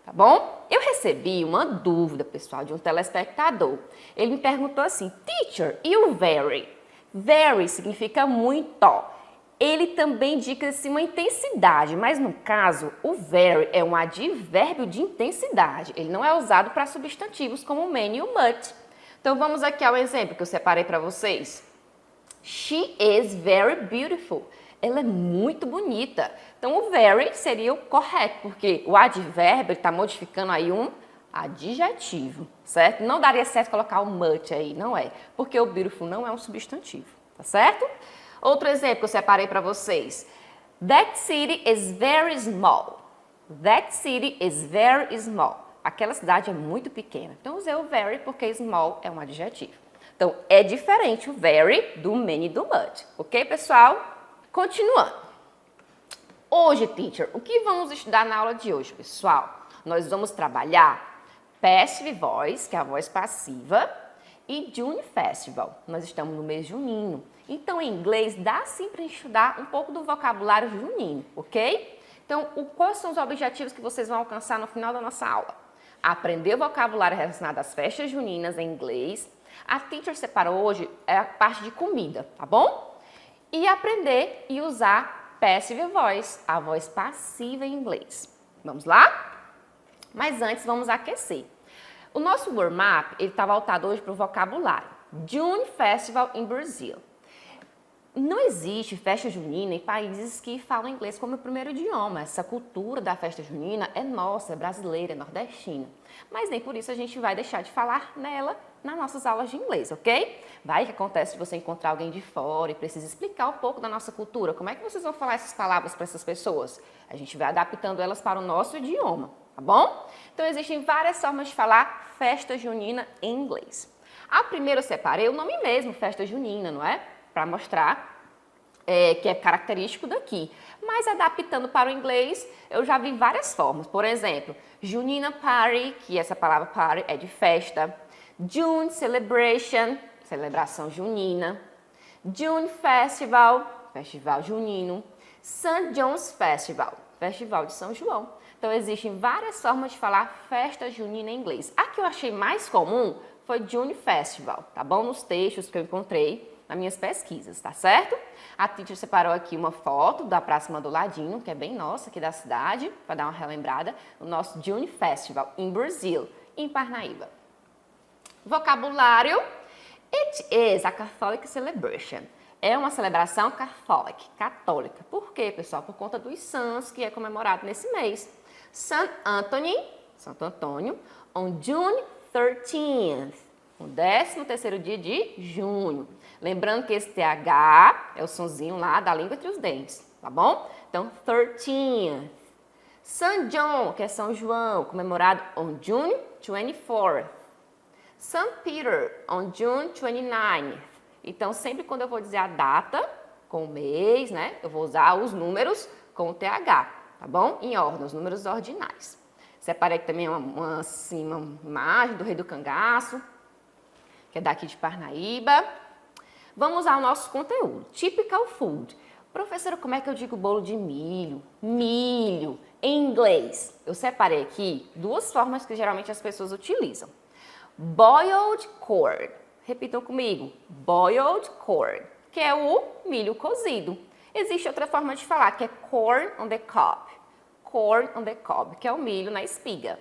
Tá bom? Eu recebi uma dúvida, pessoal, de um telespectador. Ele me perguntou assim, teacher, e o very? Very significa muito. Ele também indica assim, uma intensidade, mas no caso, o very é um advérbio de intensidade. Ele não é usado para substantivos como o many e o much. Então, vamos aqui ao exemplo que eu separei para vocês. She is very beautiful. Ela é muito bonita. Então, o very seria o correto, porque o advérbio está modificando aí um adjetivo, certo? Não daria certo colocar o much aí, não é? Porque o beautiful não é um substantivo, tá certo? Outro exemplo que eu separei para vocês. That city is very small. That city is very small. Aquela cidade é muito pequena. Então, usei o very porque small é um adjetivo. Então, é diferente o very do many e do much. Ok, pessoal? Continuando. Hoje, teacher, o que vamos estudar na aula de hoje, pessoal? nós vamos trabalhar Passive Voice, que é a voz passiva, e June Festival. Nós estamos no mês junino. Então, em inglês, dá sim para estudar um pouco do vocabulário junino, ok? Então, quais são os objetivos que vocês vão alcançar no final da nossa aula? Aprender o vocabulário relacionado às festas juninas em inglês. A teacher separou hoje a parte de comida, tá bom? E aprender e usar Passive Voice, a voz passiva em inglês. Vamos lá? Mas antes, vamos aquecer. O nosso warm-up está voltado hoje para o vocabulário. June Festival in Brazil. Não existe festa junina em países que falam inglês como primeiro idioma. Essa cultura da festa junina é nossa, é brasileira, é nordestina. Mas nem por isso a gente vai deixar de falar nela nas nossas aulas de inglês, ok? Vai que acontece de você encontrar alguém de fora e precisa explicar um pouco da nossa cultura. Como é que vocês vão falar essas palavras para essas pessoas? A gente vai adaptando elas para o nosso idioma, tá bom? Então existem várias formas de falar festa junina em inglês. A primeira eu separei o nome mesmo, festa junina, não é? Para mostrar que é característico daqui. Mas adaptando para o inglês, eu já vi várias formas. Por exemplo, Junina Party, que essa palavra party é de festa. June Celebration, celebração junina. June Festival, festival junino. St. John's Festival, festival de São João. Então, existem várias formas de falar festa junina em inglês. A que eu achei mais comum foi June Festival, tá bom? Nos textos que eu encontrei nas minhas pesquisas, tá certo? A teacher separou aqui uma foto da Praça Mandoladinho, que é bem nossa aqui da cidade, para dar uma relembrada, o nosso June Festival em Brazil, em Parnaíba. Vocabulário. It is a Catholic celebration. É uma celebração católica. Por quê, pessoal? Por conta dos santos que é comemorado nesse mês. Santo Antônio, on June 13th, o 13º dia de junho. Lembrando que esse TH é o sonzinho lá da língua entre os dentes, tá bom? Então, 13th. St. John, que é São João, comemorado on June 24th. St. Peter, on June 29th. Então, sempre quando eu vou dizer a data, com o mês, né? Eu vou usar os números com o TH, tá bom? Em ordem, os números ordinais. Separei aqui também uma imagem do Rei do Cangaço, que é daqui de Parnaíba. Vamos ao nosso conteúdo. Typical food. Professora, como é que eu digo bolo de milho? Milho, em inglês. Eu separei aqui duas formas que geralmente as pessoas utilizam. Boiled corn. Repitam comigo. Boiled corn, que é o milho cozido. Existe outra forma de falar, que é corn on the cob. Corn on the cob, que é o milho na espiga.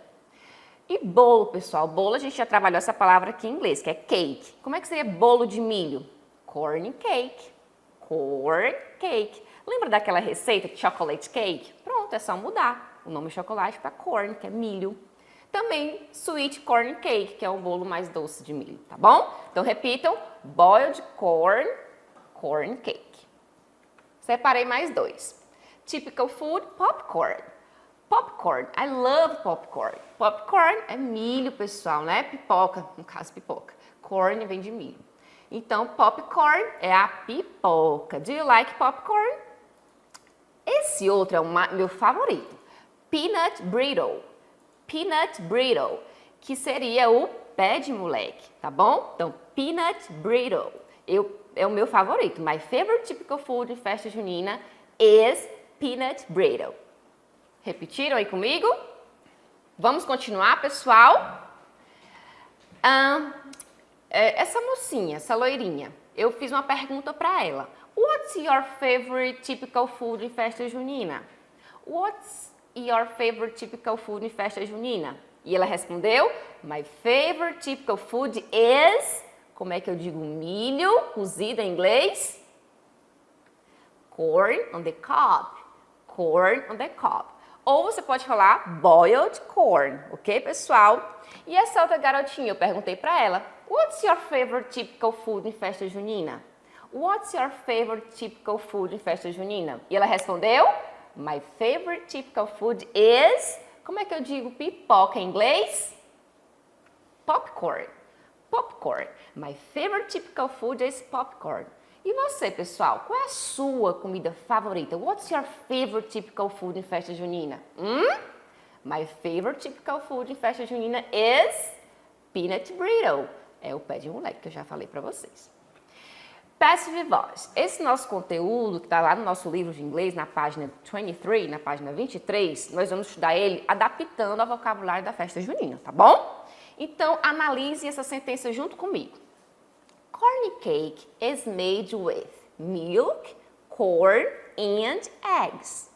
E bolo, pessoal. Bolo, a gente já trabalhou essa palavra aqui em inglês, que é cake. Como é que seria bolo de milho? Corn cake. Corn cake. Lembra daquela receita de chocolate cake? Pronto, é só mudar o nome chocolate para corn, que é milho. Também sweet corn cake, que é um bolo mais doce de milho, tá bom? Então repitam, boiled corn, corn cake. Separei mais dois. Typical food, popcorn. Popcorn, I love popcorn. Popcorn é milho, pessoal, né? Pipoca, no caso pipoca. Corn vem de milho. Então, popcorn é a pipoca. Do you like popcorn? Esse outro é o meu favorito. Peanut brittle. Peanut brittle, que seria o pé de moleque, tá bom? Então, peanut brittle é o meu favorito. My favorite typical food de festa junina is peanut brittle. Repetiram aí comigo? Vamos continuar, pessoal? Essa mocinha, essa loirinha, eu fiz uma pergunta para ela. What's your favorite typical food de festa junina? What's your favorite typical food em festa junina? E ela respondeu, my favorite typical food is, como é que eu digo milho cozido em inglês? Corn on the cob. Corn on the cob. Ou você pode falar boiled corn, ok, pessoal? E essa outra garotinha, eu perguntei para ela, what's your favorite typical food em festa junina? What's your favorite typical food em festa junina? E ela respondeu, my favorite typical food is... Como é que eu digo pipoca em inglês? Popcorn. Popcorn. My favorite typical food is popcorn. E você, pessoal? Qual é a sua comida favorita? What's your favorite typical food em festa junina? My favorite typical food em festa junina is peanut brittle. É o pé de moleque que eu já falei para vocês. Passive voice. Esse nosso conteúdo que está lá no nosso livro de inglês, na página 23, na página 23, nós vamos estudar ele adaptando ao vocabulário da festa junina, tá bom? Então, analise essa sentença junto comigo. Corn cake is made with milk, corn and eggs.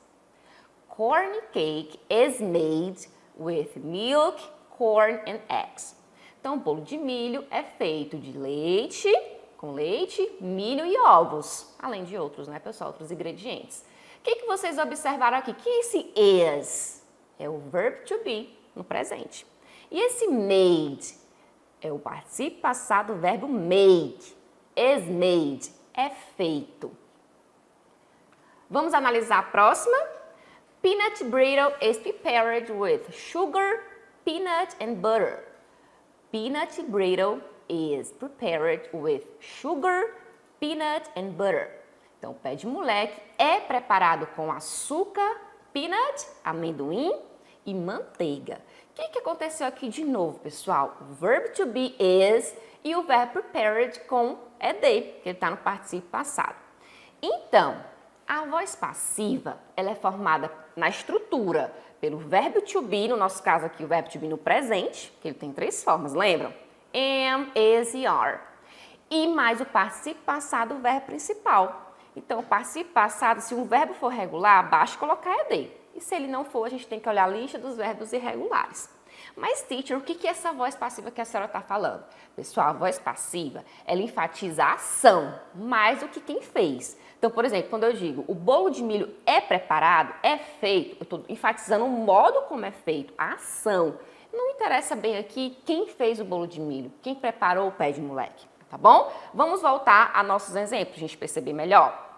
Corn cake is made with milk, corn and eggs. Então, o bolo de milho é feito de leite, com leite, milho e ovos, além de outros, né, pessoal, outros ingredientes. O que vocês observaram aqui? Que esse is é o verb to be no presente. E esse made é o particípio passado do verbo made. Is made é feito. Vamos analisar a próxima? Peanut brittle is prepared with sugar, peanut and butter. Peanut brittle is prepared with sugar, peanut and butter. Então, o pé de moleque é preparado com açúcar, peanut, amendoim e manteiga. O que aconteceu aqui de novo, pessoal? O verbo to be is e o verbo prepared com ed, que ele está no particípio passado. Então, a voz passiva, ela é formada na estrutura pelo verbo to be, no nosso caso aqui o verbo to be no presente, que ele tem 3 formas, lembram? Am, is e are. E mais o particípio passado, o verbo principal. Então, o particípio passado, se um verbo for regular, basta colocar ed. E se ele não for, a gente tem que olhar a lista dos verbos irregulares. Mas, teacher, o que é essa voz passiva que a senhora está falando? Pessoal, a voz passiva, ela enfatiza a ação, mais do que quem fez. Então, por exemplo, quando eu digo o bolo de milho é preparado, é feito, eu estou enfatizando o modo como é feito, a ação. Não interessa bem aqui quem fez o bolo de milho, quem preparou o pé de moleque, tá bom? Vamos voltar a nossos exemplos, a gente perceber melhor.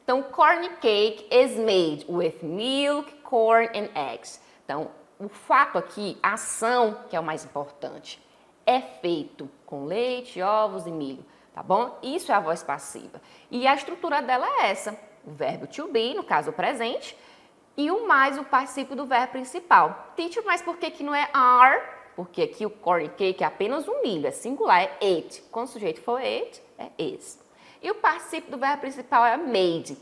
Então, corn cake is made with milk, corn and eggs. Então, o fato aqui, a ação, que é o mais importante, é feito com leite, ovos e milho, tá bom? Isso é a voz passiva. E a estrutura dela é essa, o verbo to be, no caso o presente, e o mais o particípio do verbo principal. Teacher, mas por que não é are? Porque aqui o corn cake é apenas um milho, é singular, é it. Quando o sujeito for it, é is. E o particípio do verbo principal é made.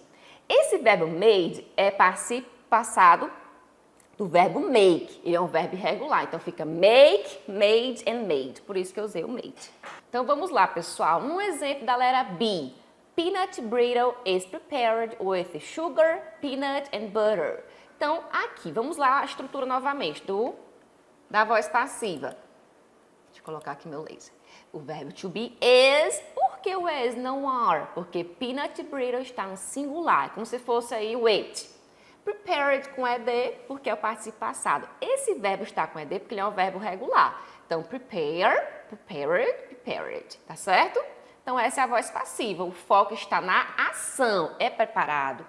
Esse verbo made é particípio passado do verbo make. Ele é um verbo irregular, então fica make, made and made. Por isso que eu usei o made. Então vamos lá, pessoal. No exemplo da letra B, peanut brittle is prepared with sugar, peanut and butter. Então aqui, vamos lá a estrutura novamente da voz passiva. Deixa eu colocar aqui meu laser. O verbo to be is, por que o is não are? Porque peanut brittle está no singular, como se fosse aí o it. Prepared com ed, porque é o particípio passado. Esse verbo está com ed porque ele é um verbo regular. Então, prepare, prepared, prepared, tá certo? Então, essa é a voz passiva. O foco está na ação. É preparado,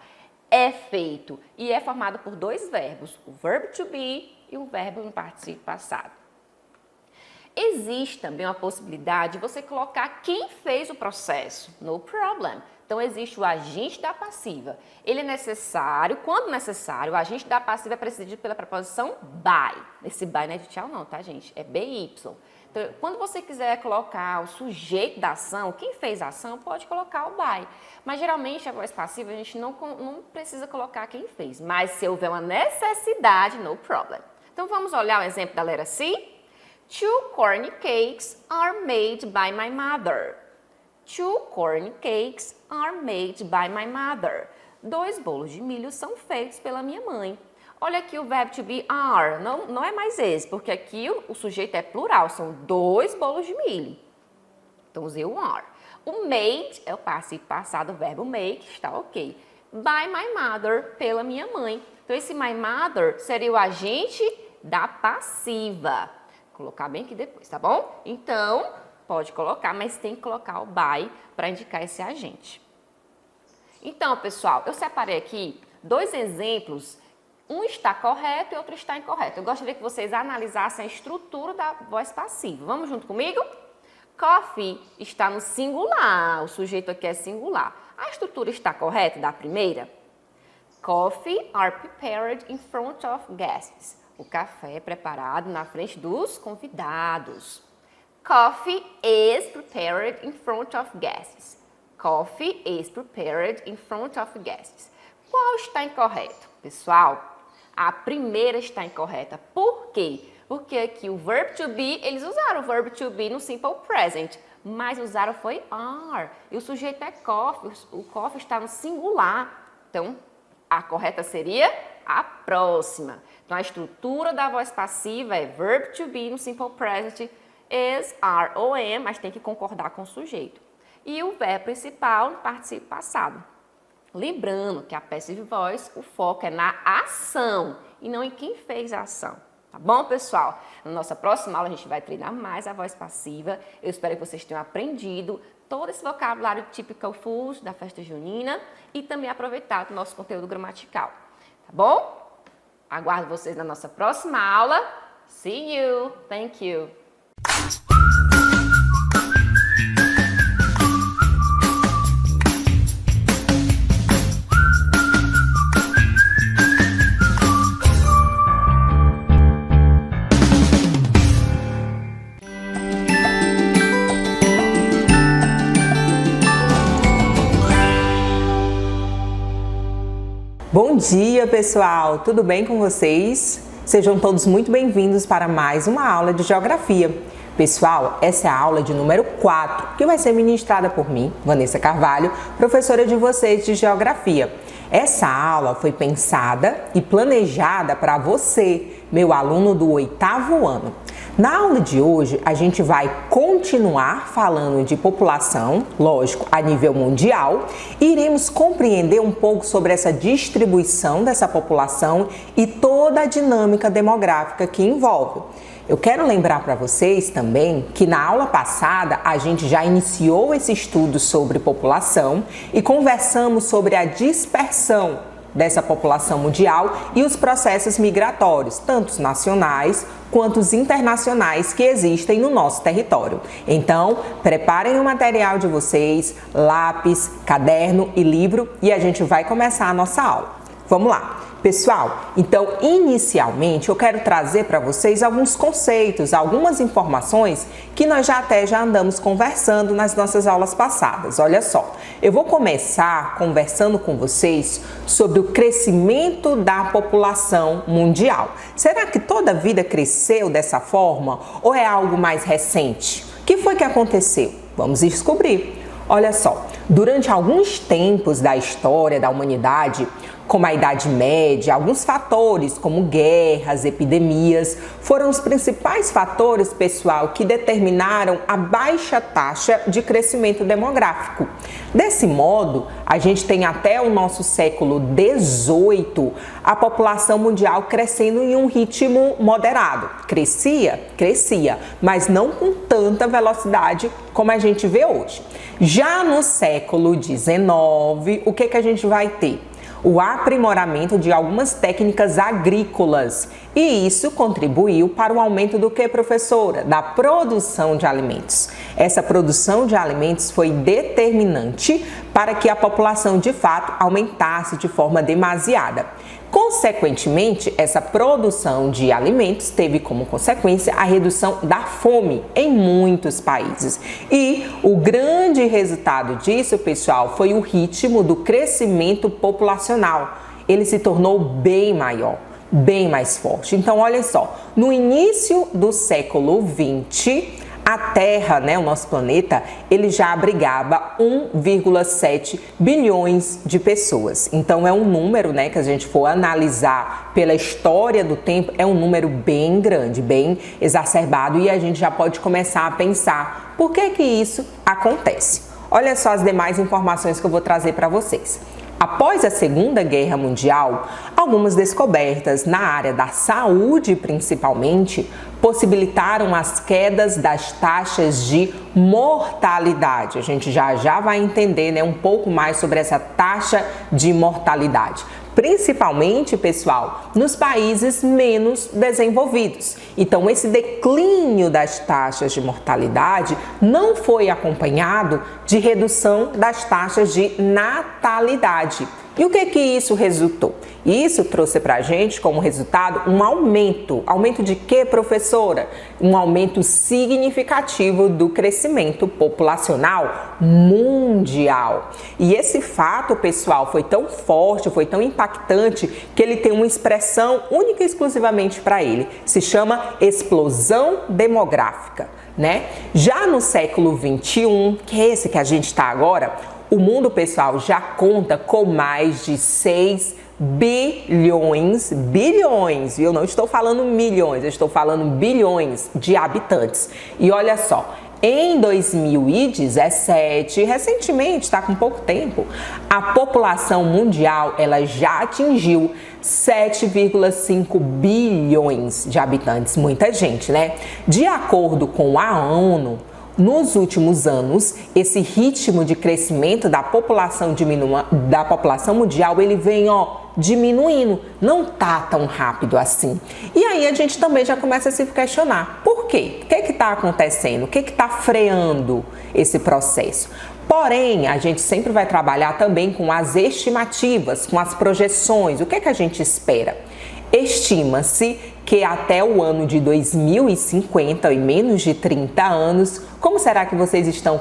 é feito e é formado por 2 verbos, o verbo to be e o verbo no particípio passado. Existe também uma possibilidade de você colocar quem fez o processo, no problem. Então, existe o agente da passiva. Ele é necessário, quando necessário, o agente da passiva é precedido pela preposição by. Esse by não é de tchau não, tá, gente? É by. Então, quando você quiser colocar o sujeito da ação, quem fez a ação, pode colocar o by. Mas, geralmente, a voz passiva, a gente não precisa colocar quem fez. Mas, se houver uma necessidade, no problem. Então, vamos olhar o exemplo da letra C? 2 corn cakes are made by my mother. 2 corn cakes are made by my mother. 2 bolos de milho são feitos pela minha mãe. Olha aqui o verbo to be are, não é mais esse, porque aqui o sujeito é plural, são 2 bolos de milho. Então, usei o are. O made é o particípio passado, o verbo make, está ok. By my mother, pela minha mãe. Então, esse my mother seria o agente da passiva. Vou colocar bem aqui depois, tá bom? Então, pode colocar, mas tem que colocar o by para indicar esse agente. Então, pessoal, eu separei aqui 2 exemplos. Um está correto e outro está incorreto. Eu gostaria que vocês analisassem a estrutura da voz passiva. Vamos junto comigo? Coffee está no singular. O sujeito aqui é singular. A estrutura está correta da primeira? Coffee are prepared in front of guests. O café é preparado na frente dos convidados. Coffee is prepared in front of guests. Coffee is prepared in front of guests. Qual está incorreto? Pessoal, a primeira está incorreta. Por quê? Porque aqui o verb to be, eles usaram o verb to be no simple present, mas usaram foi are. E o sujeito é coffee, o coffee está no singular. Então, a correta seria a próxima. Então, a estrutura da voz passiva é verb to be no simple present, is, are ou am, mas tem que concordar com o sujeito. E o verbo principal no particípio passado. Lembrando que a passive voice, o foco é na ação e não em quem fez a ação. Tá bom, pessoal? Na nossa próxima aula a gente vai treinar mais a voz passiva. Eu espero que vocês tenham aprendido todo esse vocabulário typical foods da festa junina e também aproveitado o nosso conteúdo gramatical. Tá bom? Aguardo vocês na nossa próxima aula. See you! Thank you! Bom dia, pessoal! Tudo bem com vocês? Sejam todos muito bem-vindos para mais uma aula de Geografia. Pessoal, essa é a aula de número 4, que vai ser ministrada por mim, Vanessa Carvalho, professora de vocês de Geografia. Essa aula foi pensada e planejada para você, meu aluno do 8º ano. Na aula de hoje, a gente vai continuar falando de população, lógico, a nível mundial, e iremos compreender um pouco sobre essa distribuição dessa população e toda a dinâmica demográfica que envolve. Eu quero lembrar para vocês também que na aula passada a gente já iniciou esse estudo sobre população e conversamos sobre a dispersão dessa população mundial e os processos migratórios, tanto os nacionais quanto os internacionais que existem no nosso território. Então, preparem o material de vocês, lápis, caderno e livro e a gente vai começar a nossa aula. Vamos lá! Pessoal, então inicialmente eu quero trazer para vocês alguns conceitos, algumas informações que nós já andamos conversando nas nossas aulas passadas. Olha só, eu vou começar conversando com vocês sobre o crescimento da população mundial. Será que toda a vida cresceu dessa forma ou é algo mais recente? O que foi que aconteceu? Vamos descobrir. Olha só, durante alguns tempos da história da humanidade, como a Idade Média, alguns fatores como guerras, epidemias, foram os principais fatores, pessoal, que determinaram a baixa taxa de crescimento demográfico. Desse modo, a gente tem até o nosso século XVIII a população mundial crescendo em um ritmo moderado. Crescia, mas não com tanta velocidade como a gente vê hoje. Já no século XIX, o que a gente vai ter? O aprimoramento de algumas técnicas agrícolas. E isso contribuiu para o aumento do que, professora? Da produção de alimentos. Essa produção de alimentos foi determinante para que a população, de fato, aumentasse de forma demasiada. Consequentemente, essa produção de alimentos teve como consequência a redução da fome em muitos países. E o grande resultado disso, pessoal, foi o ritmo do crescimento populacional. Ele se tornou bem maior, bem mais forte. Então, olha só, no início do século XX, a Terra, o nosso planeta, ele já abrigava 1,7 bilhões de pessoas. Então é um número, que a gente for analisar pela história do tempo, é um número bem grande, bem exacerbado e a gente já pode começar a pensar por que isso acontece. Olha só as demais informações que eu vou trazer para vocês. Após a Segunda Guerra Mundial, algumas descobertas na área da saúde, principalmente, possibilitaram as quedas das taxas de mortalidade. A gente já vai entender, um pouco mais sobre essa taxa de mortalidade. Principalmente, pessoal, nos países menos desenvolvidos. Então, esse declínio das taxas de mortalidade não foi acompanhado de redução das taxas de natalidade. E o que isso resultou? Isso trouxe para a gente como resultado um aumento. Aumento de quê, professora? Um aumento significativo do crescimento populacional mundial. E esse fato, pessoal, foi tão forte, foi tão impactante, que ele tem uma expressão única e exclusivamente para ele. Se chama explosão demográfica, né? Já no século 21, que é esse que a gente está agora, o mundo, pessoal, já conta com mais de 6 bilhões, eu não estou falando milhões, eu estou falando bilhões de habitantes. E olha só, em 2017, recentemente, está com pouco tempo, a população mundial ela já atingiu 7,5 bilhões de habitantes, muita gente, né? De acordo com a ONU, nos últimos anos, esse ritmo de crescimento da população mundial, ele vem, diminuindo. Não tá tão rápido assim. E aí a gente também já começa a se questionar. Por quê? O que está acontecendo? O que está freando esse processo? Porém, a gente sempre vai trabalhar também com as estimativas, com as projeções. O que a gente espera? Estima-se que até o ano de 2050, em menos de 30 anos, como será que vocês estão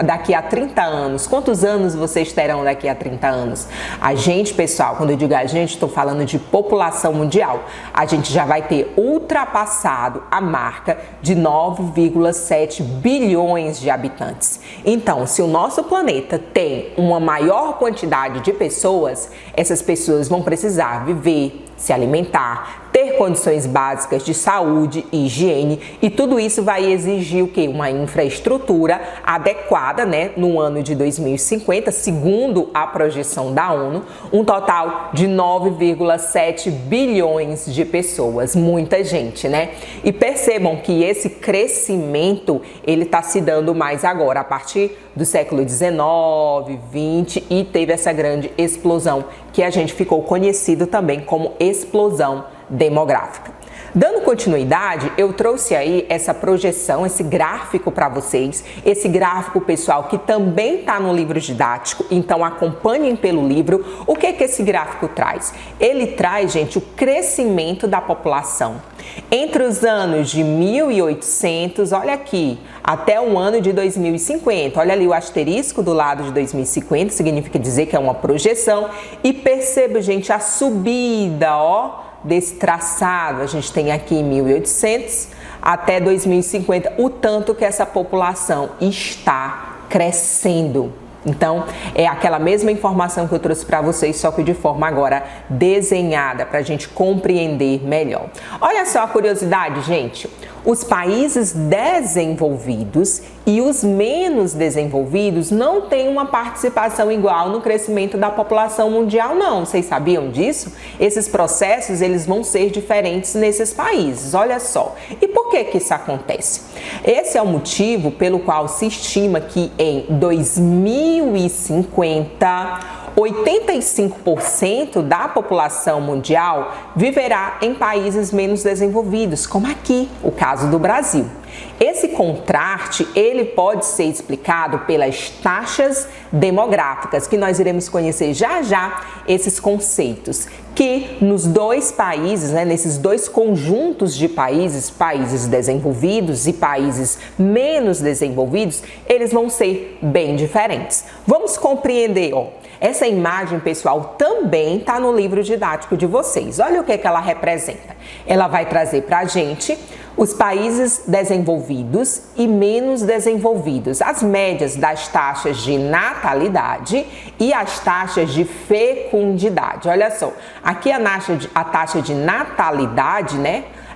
daqui a 30 anos? Quantos anos vocês terão daqui a 30 anos? A gente, pessoal, quando eu digo a gente, estou falando de população mundial. A gente já vai ter ultrapassado a marca de 9,7 bilhões de habitantes. Então, se o nosso planeta tem uma maior quantidade de pessoas, essas pessoas vão precisar viver, se alimentar, ter condições básicas de saúde e higiene, e tudo isso vai exigir o quê? Uma infraestrutura adequada, né? No ano de 2050, segundo a projeção da ONU, um total de 9,7 bilhões de pessoas, muita gente, né? E percebam que esse crescimento, ele está se dando mais agora, a partir do século 19, 20, e teve essa grande explosão, que a gente ficou conhecido também como explosão demográfica. Dando continuidade, eu trouxe aí essa projeção, esse gráfico para vocês, esse gráfico, pessoal, que também está no livro didático, então acompanhem pelo livro. O que esse gráfico traz? Ele traz, gente, o crescimento da população. Entre os anos de 1800, olha aqui, até o ano de 2050, olha ali o asterisco do lado de 2050, significa dizer que é uma projeção, e perceba, gente, a subida, desse traçado. A gente tem aqui em 1800 até 2050 o tanto que essa população está crescendo. Então, é aquela mesma informação que eu trouxe para vocês, só que de forma agora desenhada, para a gente compreender melhor. Olha só a curiosidade, gente. Os países desenvolvidos e os menos desenvolvidos não têm uma participação igual no crescimento da população mundial, não. Vocês sabiam disso? Esses processos, eles vão ser diferentes nesses países, olha só. E por que isso acontece? Esse é o motivo pelo qual se estima que em 2050, 85% da população mundial viverá em países menos desenvolvidos, como aqui, o caso do Brasil. Esse contraste, ele pode ser explicado pelas taxas demográficas, que nós iremos conhecer já já esses conceitos, que nos dois países, nesses dois conjuntos de países, países desenvolvidos e países menos desenvolvidos, eles vão ser bem diferentes. Vamos compreender, essa imagem, pessoal, também está no livro didático de vocês. Olha o que ela representa. Ela vai trazer para a gente os países desenvolvidos e menos desenvolvidos, as médias das taxas de natalidade e as taxas de fecundidade. Olha só, aqui a taxa de natalidade,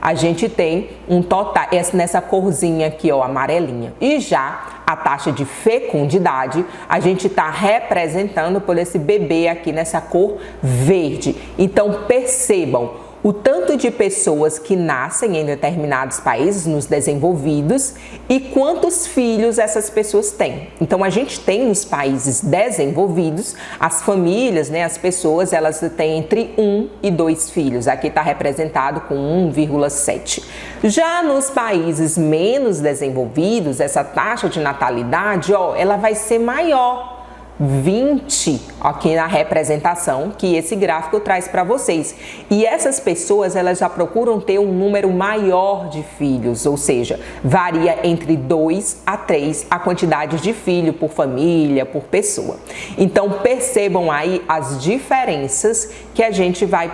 a gente tem um total, nessa corzinha aqui, amarelinha. E já a taxa de fecundidade, a gente está representando por esse bebê aqui nessa cor verde. Então, percebam o tanto de pessoas que nascem em determinados países, nos desenvolvidos, e quantos filhos essas pessoas têm. Então, a gente tem nos países desenvolvidos, as famílias, as pessoas, elas têm entre 1 e 2 filhos. Aqui está representado com 1,7. Já nos países menos desenvolvidos, essa taxa de natalidade, ela vai ser maior. 20 aqui na representação que esse gráfico traz para vocês. E essas pessoas, elas já procuram ter um número maior de filhos, ou seja, varia entre 2 a 3 a quantidade de filho por família, por pessoa. Então percebam aí as diferenças que a gente vai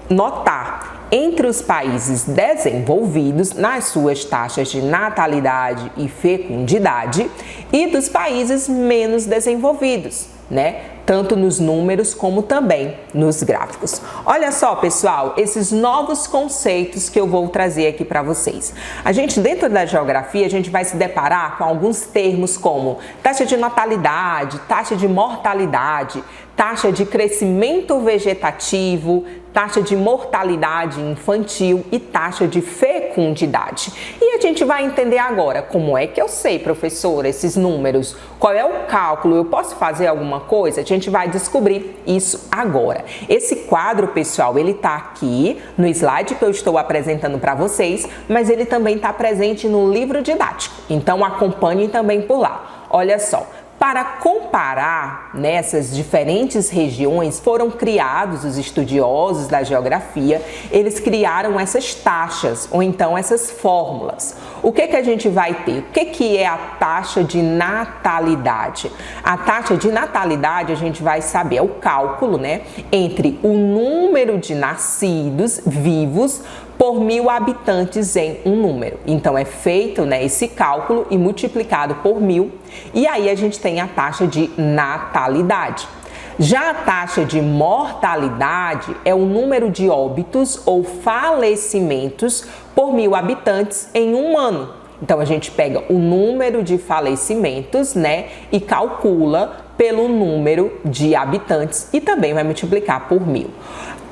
notar entre os países desenvolvidos nas suas taxas de natalidade e fecundidade e dos países menos desenvolvidos, né? Tanto nos números como também nos gráficos. Olha só, pessoal, esses novos conceitos que eu vou trazer aqui para vocês. A gente, dentro da geografia, a gente vai se deparar com alguns termos como taxa de natalidade, taxa de mortalidade, taxa de crescimento vegetativo, taxa de mortalidade infantil e taxa de fecundidade. E a gente vai entender agora como é que eu sei, professora, esses números, qual é o cálculo, eu posso fazer alguma coisa? A gente vai descobrir isso agora. Esse quadro, pessoal, ele tá aqui no slide que eu estou apresentando para vocês, mas ele também está presente no livro didático, então acompanhem também por lá. Olha só. Para comparar nessas diferentes regiões, foram criados os estudiosos da geografia, eles criaram essas taxas, ou então essas fórmulas. O que a gente vai ter? O que é a taxa de natalidade? A taxa de natalidade, a gente vai saber, é o cálculo, né, entre o número de nascidos vivos por 1.000 habitantes em um número. Então é feito, né, esse cálculo e multiplicado por 1.000, e aí a gente tem a taxa de natalidade. Já a taxa de mortalidade é o número de óbitos ou falecimentos por 1.000 habitantes em um ano. Então a gente pega o número de falecimentos, né, e calcula pelo número de habitantes e também vai multiplicar por 1.000.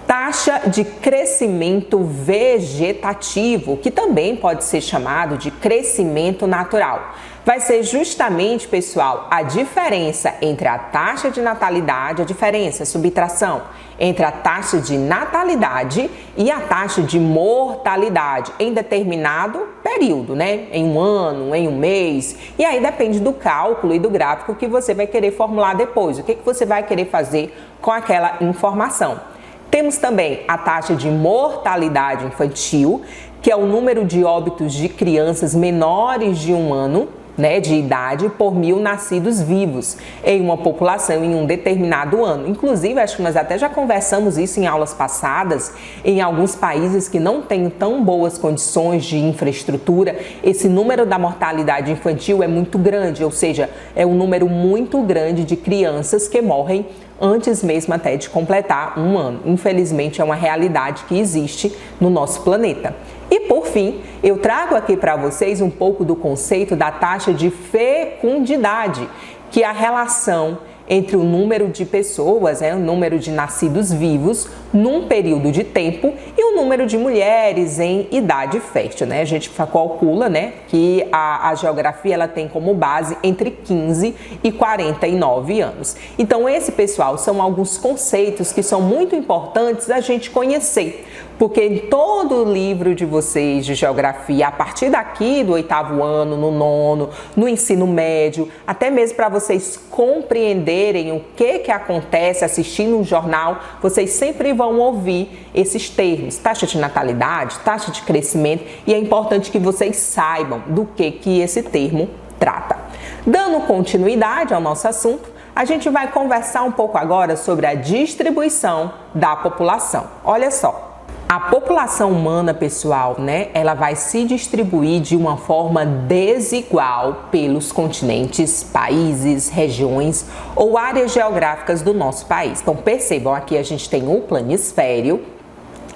Taxa de crescimento vegetativo, que também pode ser chamado de crescimento natural. Vai ser justamente, pessoal, a diferença entre a taxa de natalidade, a subtração, entre a taxa de natalidade e a taxa de mortalidade em determinado período, né? Em um ano, em um mês. E aí depende do cálculo e do gráfico que você vai querer formular depois. O que você vai querer fazer com aquela informação. Temos também a taxa de mortalidade infantil, que é o número de óbitos de crianças menores de um ano, né, de idade por 1.000 nascidos vivos em uma população em um determinado ano. Inclusive, acho que nós até já conversamos isso em aulas passadas, em alguns países que não têm tão boas condições de infraestrutura, esse número da mortalidade infantil é muito grande, ou seja, é um número muito grande de crianças que morrem antes mesmo até de completar um ano. Infelizmente, é uma realidade que existe no nosso planeta. E por fim, eu trago aqui para vocês um pouco do conceito da taxa de fecundidade, que é a relação entre o número de pessoas, o número de nascidos vivos num período de tempo e o número de mulheres em idade fértil, né? A gente calcula, né, que a geografia ela tem como base entre 15 e 49 anos. Então, esse, pessoal, são alguns conceitos que são muito importantes a gente conhecer, porque em todo o livro de vocês de geografia, a partir daqui do 8º ano, no 9º, no ensino médio, até mesmo para vocês compreenderem o que acontece assistindo um jornal, vocês sempre vão ouvir esses termos, taxa de natalidade, taxa de crescimento, e é importante que vocês saibam do que esse termo trata. Dando continuidade ao nosso assunto, a gente vai conversar um pouco agora sobre a distribuição da população. Olha só. A população humana, pessoal, né, ela vai se distribuir de uma forma desigual pelos continentes, países, regiões ou áreas geográficas do nosso país. Então, percebam, aqui a gente tem o planisfério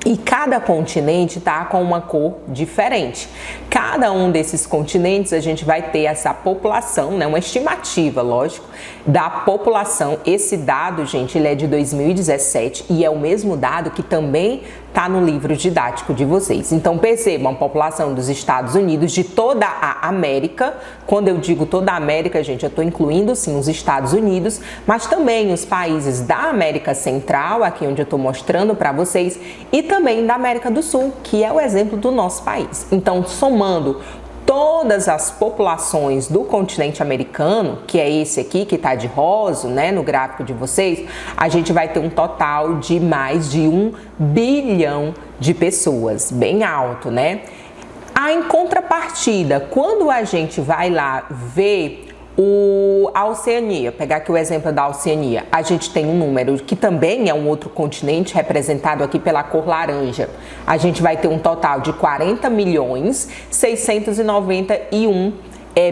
e cada continente está com uma cor diferente. Cada um desses continentes a gente vai ter essa população, né, uma estimativa, lógico, da população. Esse dado, gente, ele é de 2017 e é o mesmo dado que também está no livro didático de vocês. Então percebam, a população dos Estados Unidos, de toda a América. Quando eu digo toda a América, gente, eu estou incluindo sim os Estados Unidos, mas também os países da América Central, aqui onde eu estou mostrando para vocês, e também da América do Sul, que é o exemplo do nosso país. Então, somando todas as populações do continente americano, que é esse aqui que está de rosa, né, no gráfico de vocês, a gente vai ter um total de mais de 1 bilhão de pessoas, bem alto, né? Em contrapartida, quando a gente vai lá ver a Oceania, pegar aqui o exemplo da Oceania, a gente tem um número que também é um outro continente representado aqui pela cor laranja. A gente vai ter um total de 40.691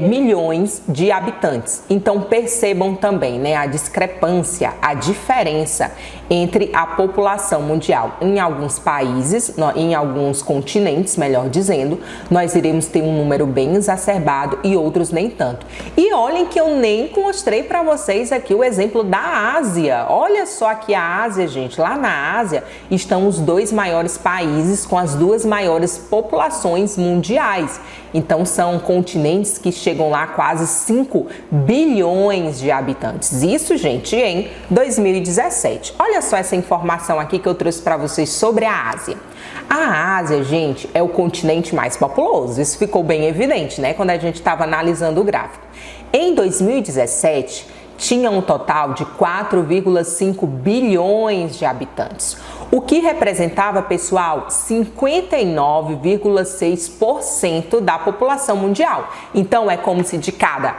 milhões de habitantes. Então percebam também, né, a discrepância, a diferença entre a população mundial. Em alguns países, em alguns continentes, melhor dizendo, nós iremos ter um número bem exacerbado e outros nem tanto. E olhem que eu nem mostrei para vocês aqui o exemplo da Ásia. Olha só aqui a Ásia, gente. Lá na Ásia estão os 2 maiores países com as 2 maiores populações mundiais. Então são continentes que chegam lá a quase 5 bilhões de habitantes. Isso, gente, em 2017. Olha só essa informação aqui que eu trouxe para vocês sobre a Ásia. A Ásia, gente, é o continente mais populoso. Isso ficou bem evidente, né, quando a gente estava analisando o gráfico. Em 2017, tinha um total de 4,5 bilhões de habitantes, o que representava, pessoal, 59,6% da população mundial. Então, é como se de cada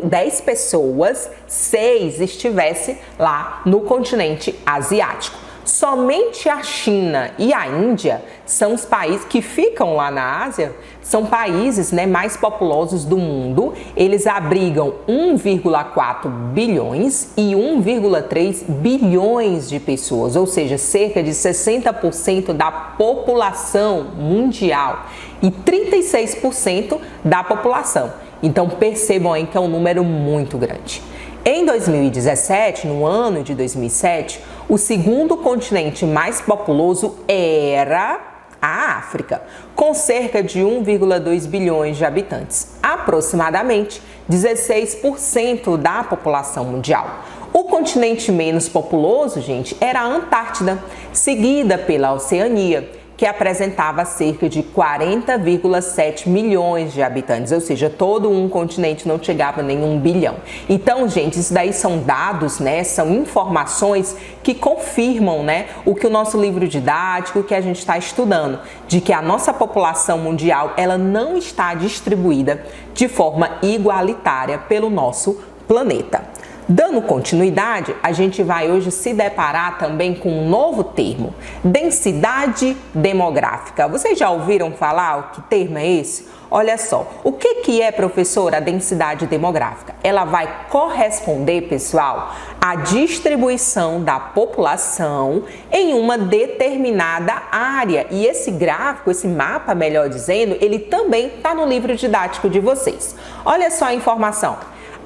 10 pessoas, 6 estivesse lá no continente asiático. Somente a China e a Índia são os países que ficam lá na Ásia, são países, né, mais populosos do mundo. Eles abrigam 1,4 bilhões e 1,3 bilhões de pessoas, ou seja, cerca de 60% da população mundial e 36% da população. Então percebam aí que é um número muito grande. Em 2017, no ano de 2007, o segundo continente mais populoso era a África, com cerca de 1,2 bilhões de habitantes, aproximadamente 16% da população mundial. O continente menos populoso, gente, era a Antártida, seguida pela Oceania, que apresentava cerca de 40,7 milhões de habitantes, ou seja, todo um continente não chegava nem 1 bilhão. Então, gente, isso daí são dados, né, são informações que confirmam, né, o que o nosso livro didático, que a gente está estudando, de que a nossa população mundial, ela não está distribuída de forma igualitária pelo nosso planeta. Dando continuidade, a gente vai hoje se deparar também com um novo termo, densidade demográfica. Vocês já ouviram falar? Que termo é esse? Olha só, o que é, professora, a densidade demográfica? Ela vai corresponder, pessoal, à distribuição da população em uma determinada área. E esse gráfico, esse mapa, melhor dizendo, ele também está no livro didático de vocês. Olha só a informação.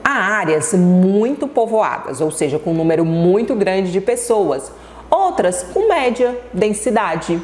Há áreas muito povoadas, ou seja, com um número muito grande de pessoas, outras com média densidade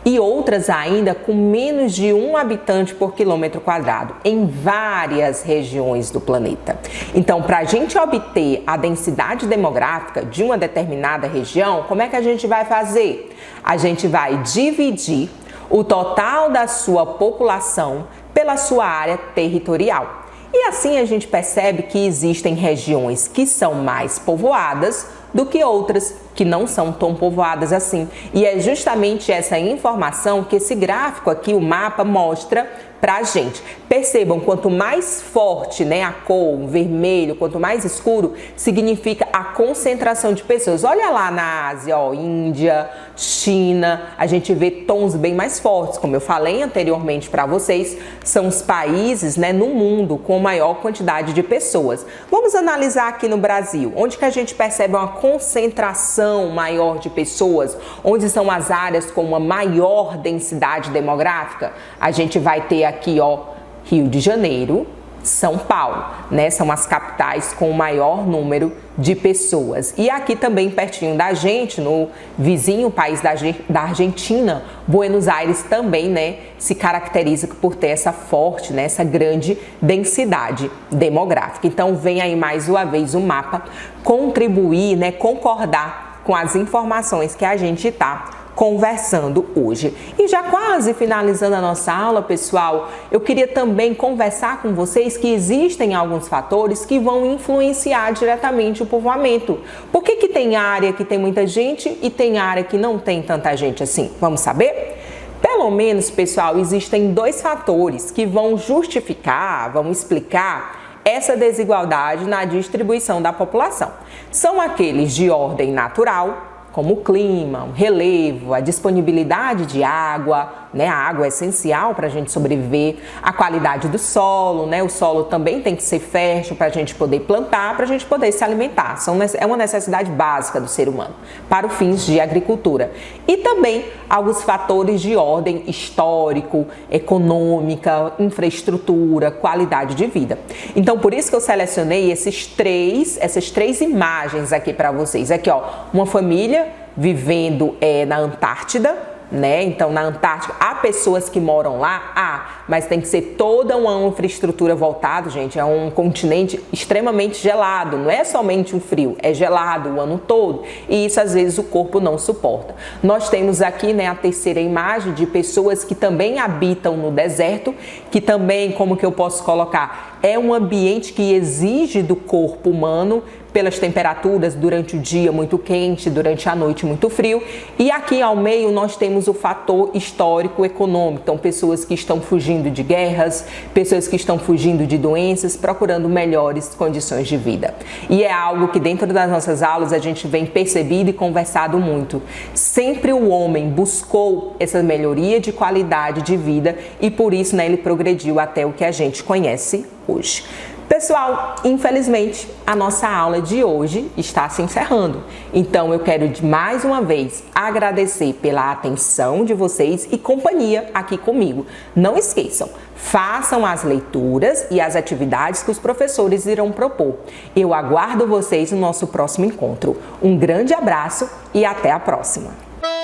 e outras ainda com menos de 1 habitante por quilômetro quadrado em várias regiões do planeta. Então, para a gente obter a densidade demográfica de uma determinada região, como é que a gente vai fazer? A gente vai dividir o total da sua população pela sua área territorial. E assim a gente percebe que existem regiões que são mais povoadas do que outras que não são tão povoadas assim. E é justamente essa informação que esse gráfico aqui, o mapa, mostra pra gente. Percebam, quanto mais forte, né, a cor, o vermelho, quanto mais escuro, significa a concentração de pessoas. Olha lá na Ásia, ó, Índia, China, a gente vê tons bem mais fortes. Como eu falei anteriormente para vocês, são os países, né, no mundo com maior quantidade de pessoas. Vamos analisar aqui no Brasil, onde que a gente percebe uma concentração maior de pessoas, onde são as áreas com uma maior densidade demográfica. A gente vai ter aqui, ó, Rio de Janeiro, São Paulo, né? São as capitais com o maior número de pessoas. E aqui também pertinho da gente, no vizinho país da Argentina, Buenos Aires também, né, se caracteriza por ter essa forte, né, essa grande densidade demográfica. Então vem aí mais uma vez o mapa contribuir, né, concordar com as informações que a gente está conversando hoje. E já quase finalizando a nossa aula, pessoal, eu queria também conversar com vocês que existem alguns fatores que vão influenciar diretamente o povoamento. Por que tem área que tem muita gente e tem área que não tem tanta gente assim? Vamos saber? Pelo menos, pessoal, existem 2 fatores que vão justificar, vão explicar essa desigualdade na distribuição da população. São aqueles de ordem natural, como o clima, o relevo, a disponibilidade de água, né? A água é essencial para a gente sobreviver, a qualidade do solo, né? O solo também tem que ser fértil para a gente poder plantar, para a gente poder se alimentar. É uma necessidade básica do ser humano, para os fins de agricultura. E também alguns fatores de ordem histórico, econômica, infraestrutura, qualidade de vida. Então, por isso que eu selecionei essas três imagens aqui para vocês. Aqui, ó, uma família vivendo na Antártida, né? Então, na Antártica, há pessoas que moram lá, mas tem que ser toda uma infraestrutura voltada, gente. É um continente extremamente gelado, não é somente um frio, é gelado o ano todo e isso às vezes o corpo não suporta. Nós temos aqui, né, a terceira imagem de pessoas que também habitam no deserto, que também, como que eu posso colocar, é um ambiente que exige do corpo humano pelas temperaturas durante o dia muito quente, durante a noite muito frio. E aqui ao meio nós temos o fator histórico econômico. Então, pessoas que estão fugindo de guerras, pessoas que estão fugindo de doenças, procurando melhores condições de vida. E é algo que dentro das nossas aulas a gente vem percebido e conversado muito. Sempre o homem buscou essa melhoria de qualidade de vida e por isso, né, ele progrediu até o que a gente conhece hoje. Pessoal, infelizmente, a nossa aula de hoje está se encerrando. Então, eu quero mais uma vez agradecer pela atenção de vocês e companhia aqui comigo. Não esqueçam, façam as leituras e as atividades que os professores irão propor. Eu aguardo vocês no nosso próximo encontro. Um grande abraço e até a próxima.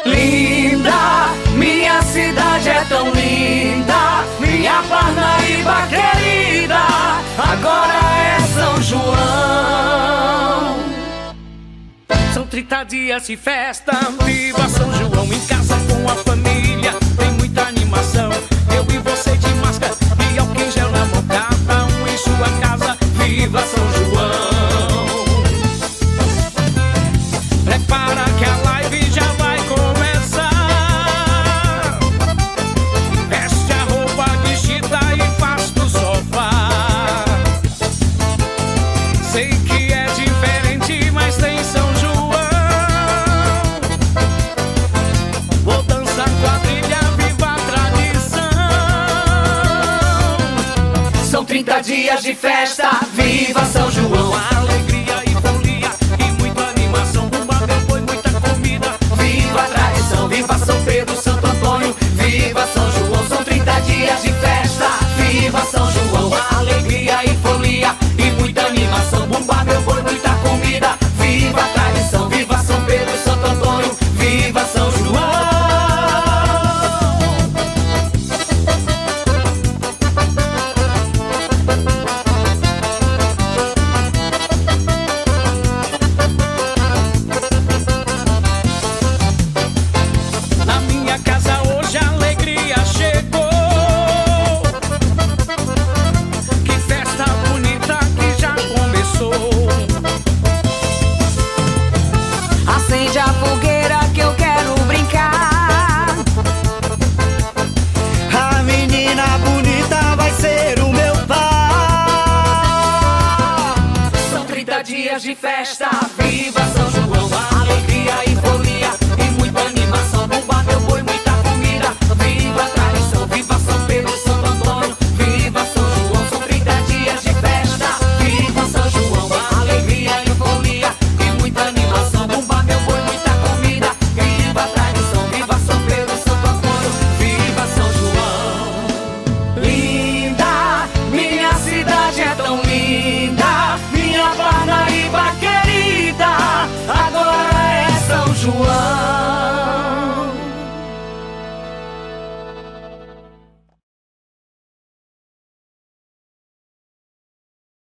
Linda, minha cidade é tão linda, minha Parnaíba querida, agora é São João. São 30 dias de festa, viva São João, em casa com a família, tem muita animação. Eu e você de máscara e álcool em gel na mão, cada um em sua casa, viva São João. Prepara que a live já vai começar. Veste a roupa vestida e faz do sofá. Sei que é diferente, mas tem São João. Vou dançar quadrilha, viva a tradição. São 30 dias de festa, viva São João. Alegria e folia e muita animação. Viva São Pedro, Santo Antônio, viva São João. São 30 dias de festa, viva São João. Alegria e folia e muita animação. Bomba, meu boi, muita comida, viva a tradição. Viva São Pedro, Santo Antônio, viva São João. Acende a fogueira que eu quero brincar. A menina bonita vai ser o meu par. São 30 dias de festa, viva São João. Alegria e folia e muita animação. Bomba, meu boi, muita comida, viva a tradição, viva